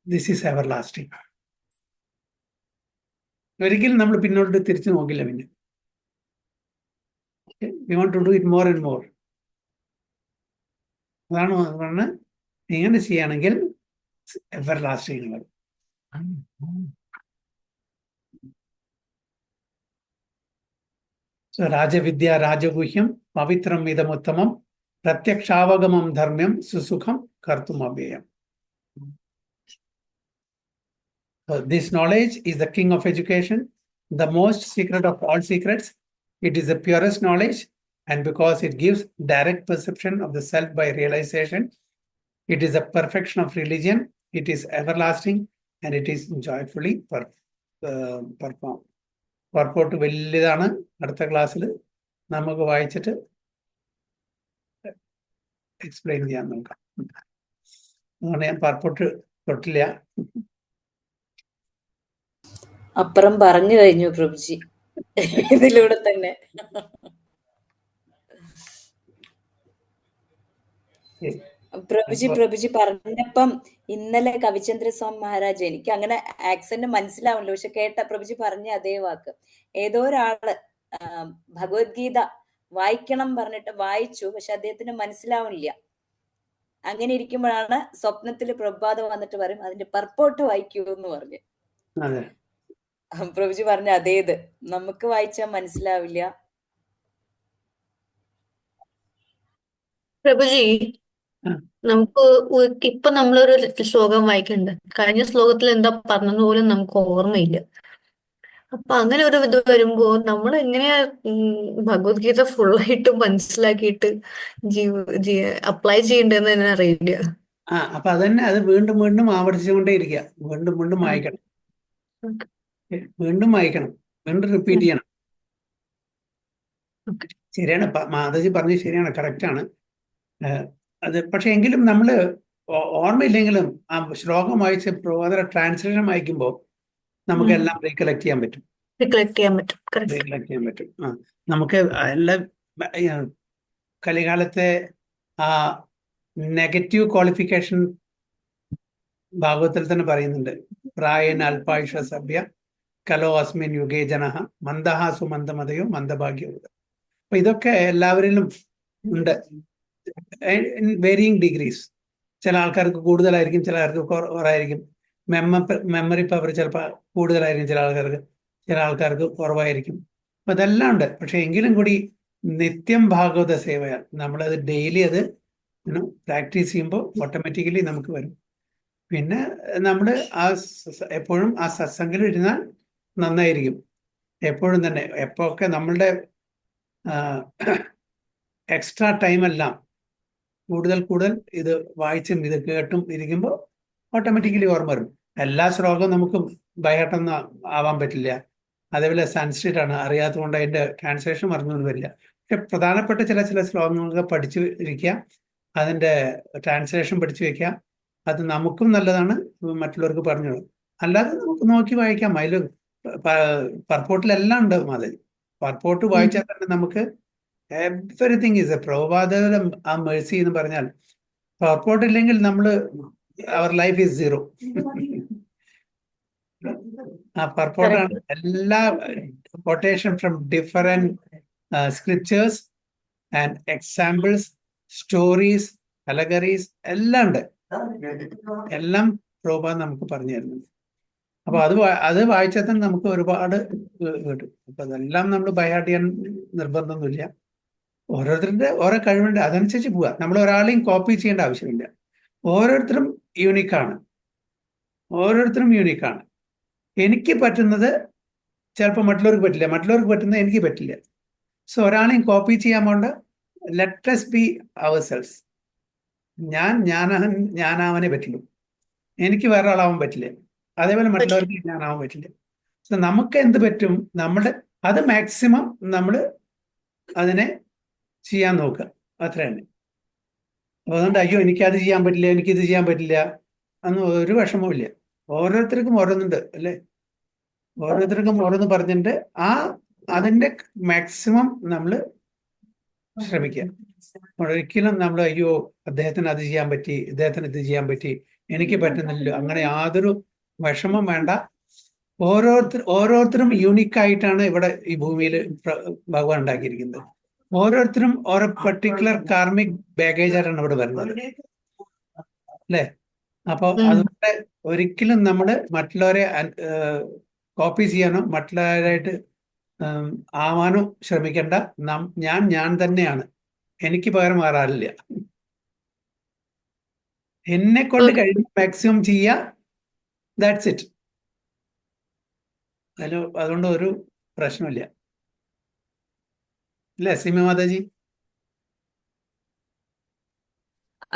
ദിസ് ഈസ് എവർ ലാസ്റ്റിംഗ്. ഒരിക്കലും നമ്മൾ പിന്നോട്ട് തിരിച്ചു നോക്കില്ല. പിന്നെ we want to do it more and more. അതാണ് പറഞ്ഞ് ഇങ്ങനെ ചെയ്യുകയാണെങ്കിൽ എവർ ലാസ്റ്റിംഗ് ഉള്ളത്. രാജവിദ്യ രാജഗുഹ്യം പവിത്രം ഇതമുത്തമം പ്രത്യക്ഷാവഗമം ധർമ്മ്യം സുസുഖം കർത്തും അവ്യയം. This knowledge is the king of education, the most secret of all secrets. It is the purest knowledge, and because it gives direct perception of the self by realization, it is the perfection of religion. It is everlasting, and it is joyfully performed. പർപ്പോട്ട് വലിയതാണ്. അടുത്ത ക്ലാസ്സിൽ നമുക്ക് വായിച്ചിട്ട് എക്സ്പ്ലെയിൻ ചെയ്യാൻ നോക്കാം. അതുകൊണ്ട് ഞാൻ പർപ്പോട്ട് തൊട്ടില്ല. അപ്പുറം പറഞ്ഞു കഴിഞ്ഞു പ്രഭുജി ഇതിലൂടെ തന്നെ. പ്രഭുജി പറഞ്ഞപ്പം ഇന്നലെ കവിചന്ദ്ര സ്വാമി മഹാരാജ്, എനിക്ക് അങ്ങനെ ആക്സന്റ് മനസ്സിലാവില്ല, പക്ഷെ കേട്ട പ്രഭുജി പറഞ്ഞ അതേ വാക്ക്. ഏതോ ഒരാള് ഭഗവത്ഗീത വായിക്കണം പറഞ്ഞിട്ട് വായിച്ചു, പക്ഷെ അദ്ദേഹത്തിന് മനസ്സിലാവില്ല. അങ്ങനെ ഇരിക്കുമ്പോഴാണ് സ്വപ്നത്തിൽ പ്രഭാത വന്നിട്ട് പറയും അതിന്റെ പർപ്പോട്ട് വായിക്കൂ എന്ന് പറഞ്ഞു. പ്രഭുജി പറഞ്ഞ അതേത് നമുക്ക് വായിച്ചാൽ മനസ്സിലാവില്ല. പ്രഭുജി, നമുക്ക് ഇപ്പൊ നമ്മളൊരു ശ്ലോകം വായിക്കണ്ട്, കഴിഞ്ഞ ശ്ലോകത്തിൽ എന്താ പറഞ്ഞത് പോലും നമുക്ക് ഓർമ്മയില്ല. അപ്പൊ അങ്ങനെ ഒരു ഇത് വരുമ്പോ നമ്മൾ എങ്ങനെയാ ഭഗവത്ഗീത ഫുള്ളായിട്ട് മനസ്സിലാക്കിയിട്ട് അപ്ലൈ ചെയ്യേണ്ടതെന്ന് തന്നെ അറിയില്ല. അപ്പൊ അതന്നെ, അത് വീണ്ടും വീണ്ടും ആവർത്തിച്ചുകൊണ്ടേ ഇരിക്കുക. വീണ്ടും വീണ്ടും വായിക്കണം, വീണ്ടും വായിക്കണം, വീണ്ടും റിപ്പീറ്റ് ചെയ്യണം. ശരിയാണ്, മാതാജി പറഞ്ഞത് ശരിയാണ്, കറക്റ്റാണ് അത്. പക്ഷെ എങ്കിലും നമ്മൾ ഓർമ്മയില്ലെങ്കിലും ആ ശ്ലോകം വായിച്ച് പ്രബോധന ട്രാൻസ്ലേഷൻ വായിക്കുമ്പോൾ നമുക്കെല്ലാം റീകളക്ട് ചെയ്യാൻ പറ്റും. റീകളക്ട് ചെയ്യാൻ പറ്റും. നമുക്ക് എല്ലാ കലികാലത്തെ ആ നെഗറ്റീവ് ക്വാളിഫിക്കേഷൻ ഭാഗവത്തിൽ തന്നെ പറയുന്നുണ്ട്. പ്രായൻ അല്പായുഷ സഭ്യ കലോ അസ്മിൻ യുഗേ ജനഃ മന്ദഹാസു മന്ദമതയോ മന്ദഭാഗ്യോ. അപ്പൊ ഇതൊക്കെ എല്ലാവരിലും ഉണ്ട്, വേരിയിങ് ഡിഗ്രീസ്. ചില ആൾക്കാർക്ക് കൂടുതലായിരിക്കും, ചില ആൾക്ക് കുറവായിരിക്കും. മെമ്മറി പവർ ചിലപ്പോൾ കൂടുതലായിരിക്കും ചില ആൾക്കാർക്ക് കുറവായിരിക്കും. അപ്പൊ ഇതെല്ലാം ഉണ്ട്. പക്ഷെ എങ്കിലും കൂടി നിത്യം ഭാഗവത സേവയാൽ നമ്മളത് ഡെയിലി അത് പ്രാക്ടീസ് ചെയ്യുമ്പോൾ ഓട്ടോമാറ്റിക്കലി നമുക്ക് വരും. പിന്നെ നമ്മൾ എപ്പോഴും ആ സത്സംഗിൽ ഇരുന്നാൽ നന്നായിരിക്കും. എപ്പോഴും തന്നെ എപ്പോഴൊക്കെ നമ്മളുടെ എക്സ്ട്രാ ടൈമെല്ലാം കൂടുതൽ ഇത് വായിച്ചും ഇത് കേട്ടും ഇരിക്കുമ്പോൾ ഓട്ടോമാറ്റിക്കലി ഓർമ്മ വരും. എല്ലാ ശ്ലോകവും നമുക്ക് ബൈഹാർട്ടൊന്നും ആവാൻ പറ്റില്ല. അതേപോലെ സംസ്കൃത് ആണ്, അറിയാത്തതുകൊണ്ട് അതിൻ്റെ ട്രാൻസ്ലേഷൻ അറിഞ്ഞുകൊണ്ട് വരില്ല. പക്ഷെ പ്രധാനപ്പെട്ട ചില ശ്ലോകങ്ങളൊക്കെ പഠിച്ചു ഇരിക്കുക, അതിൻ്റെ ട്രാൻസ്ലേഷൻ പഠിച്ചു വെക്കുക. അത് നമുക്കും നല്ലതാണ്, മറ്റുള്ളവർക്ക് പറഞ്ഞു. അല്ലാതെ നമുക്ക് നോക്കി വായിക്കാം. അതിൽ പർപ്പോട്ടിലെല്ലാം ഉണ്ട്. മാതാജി പർപ്പോട്ട് വായിച്ചാൽ തന്നെ നമുക്ക് എവറിത്തിങ് ഈസ് എ പ്രഭുപാദയുടെ ആ മേഴ്സി എന്ന് പറഞ്ഞാൽ പർപ്പോട്ട് ഇല്ലെങ്കിൽ നമ്മൾ അവർ ലൈഫ് ഈസ് സീറോ. ആ പർപ്പോട്ടാണ് എല്ലാ quotation from different scriptures and examples, stories, allegories എല്ലാം ഉണ്ട്. എല്ലാം പ്രഭുപാദ് നമുക്ക് പറഞ്ഞു തരുന്നുണ്ട്. അപ്പൊ അത് വായിച്ചാൽ തന്നെ നമുക്ക് ഒരുപാട് കിട്ടും. അപ്പൊ അതെല്ലാം നമ്മൾ ബൈഹാർട്ട് ചെയ്യാൻ നിർബന്ധമൊന്നുമില്ല. ഓരോരുത്തരുടെ ഓരോ കഴിവുണ്ട്, അതനുസരിച്ച് പോവുക. നമ്മൾ ഒരാളെയും കോപ്പി ചെയ്യേണ്ട ആവശ്യമില്ല. ഓരോരുത്തരും യൂണിക്കാണ്. എനിക്ക് പറ്റുന്നത് ചിലപ്പോൾ മറ്റുള്ളവർക്ക് പറ്റില്ല, മറ്റുള്ളവർക്ക് പറ്റുന്നത് എനിക്ക് പറ്റില്ല. സോ ഒരാളെയും കോപ്പി ചെയ്യാൻ പോണ്ട. Let us B our selves. ഞാനാവാനേ പറ്റുള്ളൂ. എനിക്ക് വേറെ ആളാവാൻ പറ്റില്ല. അതേപോലെ മറ്റുള്ളവർക്ക് ഞാനാവാൻ പറ്റില്ല. സോ നമുക്ക് എന്ത് പറ്റും, നമ്മുടെ അത് മാക്സിമം നമ്മൾ അതിനെ ചെയ്യാൻ നോക്കുക, അത്ര തന്നെ. അപ്പോൾ അതുകൊണ്ട് അയ്യോ എനിക്കത് ചെയ്യാൻ പറ്റില്ല, എനിക്കിത് ചെയ്യാൻ പറ്റില്ല അന്ന് ഒരു വിഷമവും ഇല്ല. ഓരോരുത്തർക്കും ഓരോന്നുണ്ട് അല്ലേ, ഓരോരുത്തർക്കും ഓരോന്ന് പറഞ്ഞിട്ട് അതിൻ്റെ മാക്സിമം നമ്മൾ ശ്രമിക്കുക. ഒരിക്കലും നമ്മൾ അയ്യോ അദ്ദേഹത്തിന് അത് ചെയ്യാൻ പറ്റി, ഇദ്ദേഹത്തിന് ഇത് ചെയ്യാൻ പറ്റി, എനിക്ക് പറ്റുന്നില്ല, അങ്ങനെ യാതൊരു വിഷമം വേണ്ട. ഓരോരുത്തരും യൂണിക്കായിട്ടാണ് ഇവിടെ ഈ ഭൂമിയിൽ ഭഗവാൻ ഉണ്ടാക്കിയിരിക്കുന്നത്. ഓരോരുത്തരും ഓരോ പർട്ടിക്കുലർ കാർമിക് ബാഗേജാണ് ഇവിടെ വരുന്നത് അല്ലേ. അപ്പോൾ അതുകൊണ്ട് ഒരിക്കലും നമ്മൾ മറ്റുള്ളവരെ കോപ്പി ചെയ്യാനോ മറ്റുള്ളവരായിട്ട് ആവാനോ ശ്രമിക്കേണ്ട. ഞാൻ തന്നെയാണ്, എനിക്ക് പകരം മാറാറില്ല. എന്നെ കൊണ്ട് കഴിഞ്ഞ് മാക്സിമം ചെയ്യുക, ദാറ്റ്സ് ഇറ്റ്. അതുകൊണ്ട് ഒരു പ്രശ്നമില്ല അല്ലേ സീമ മാതാജി?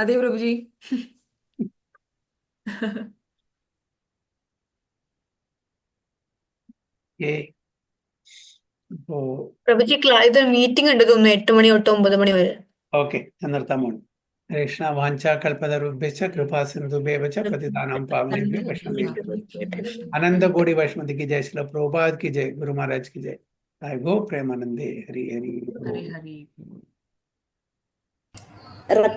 അതെ പ്രഭുജി. പ്രഭുജി ഇത് മീറ്റിംഗ് ഉണ്ട് തോന്നുന്നു 8 മണി തൊട്ട് 9 മണി വരെ. ഓക്കെ, ഞാൻ നിർത്താൻ പോകുന്നു. കൃഷ്ണ വാഞ്ചാ കൽപ്പതരുഭ്യശ്ച കൃപാ സിന്ധുഭ്യവ ച പതിതാനാം പാവനേഭ്യോ വൈഷ്ണവേഭ്യോ അനന്തകോടി വൈഷ്ണവ की जय, श्रील प्रभुपाद की जय, गुरु महाराज की जय. I go Premanande Hari Hari. Hare Hare.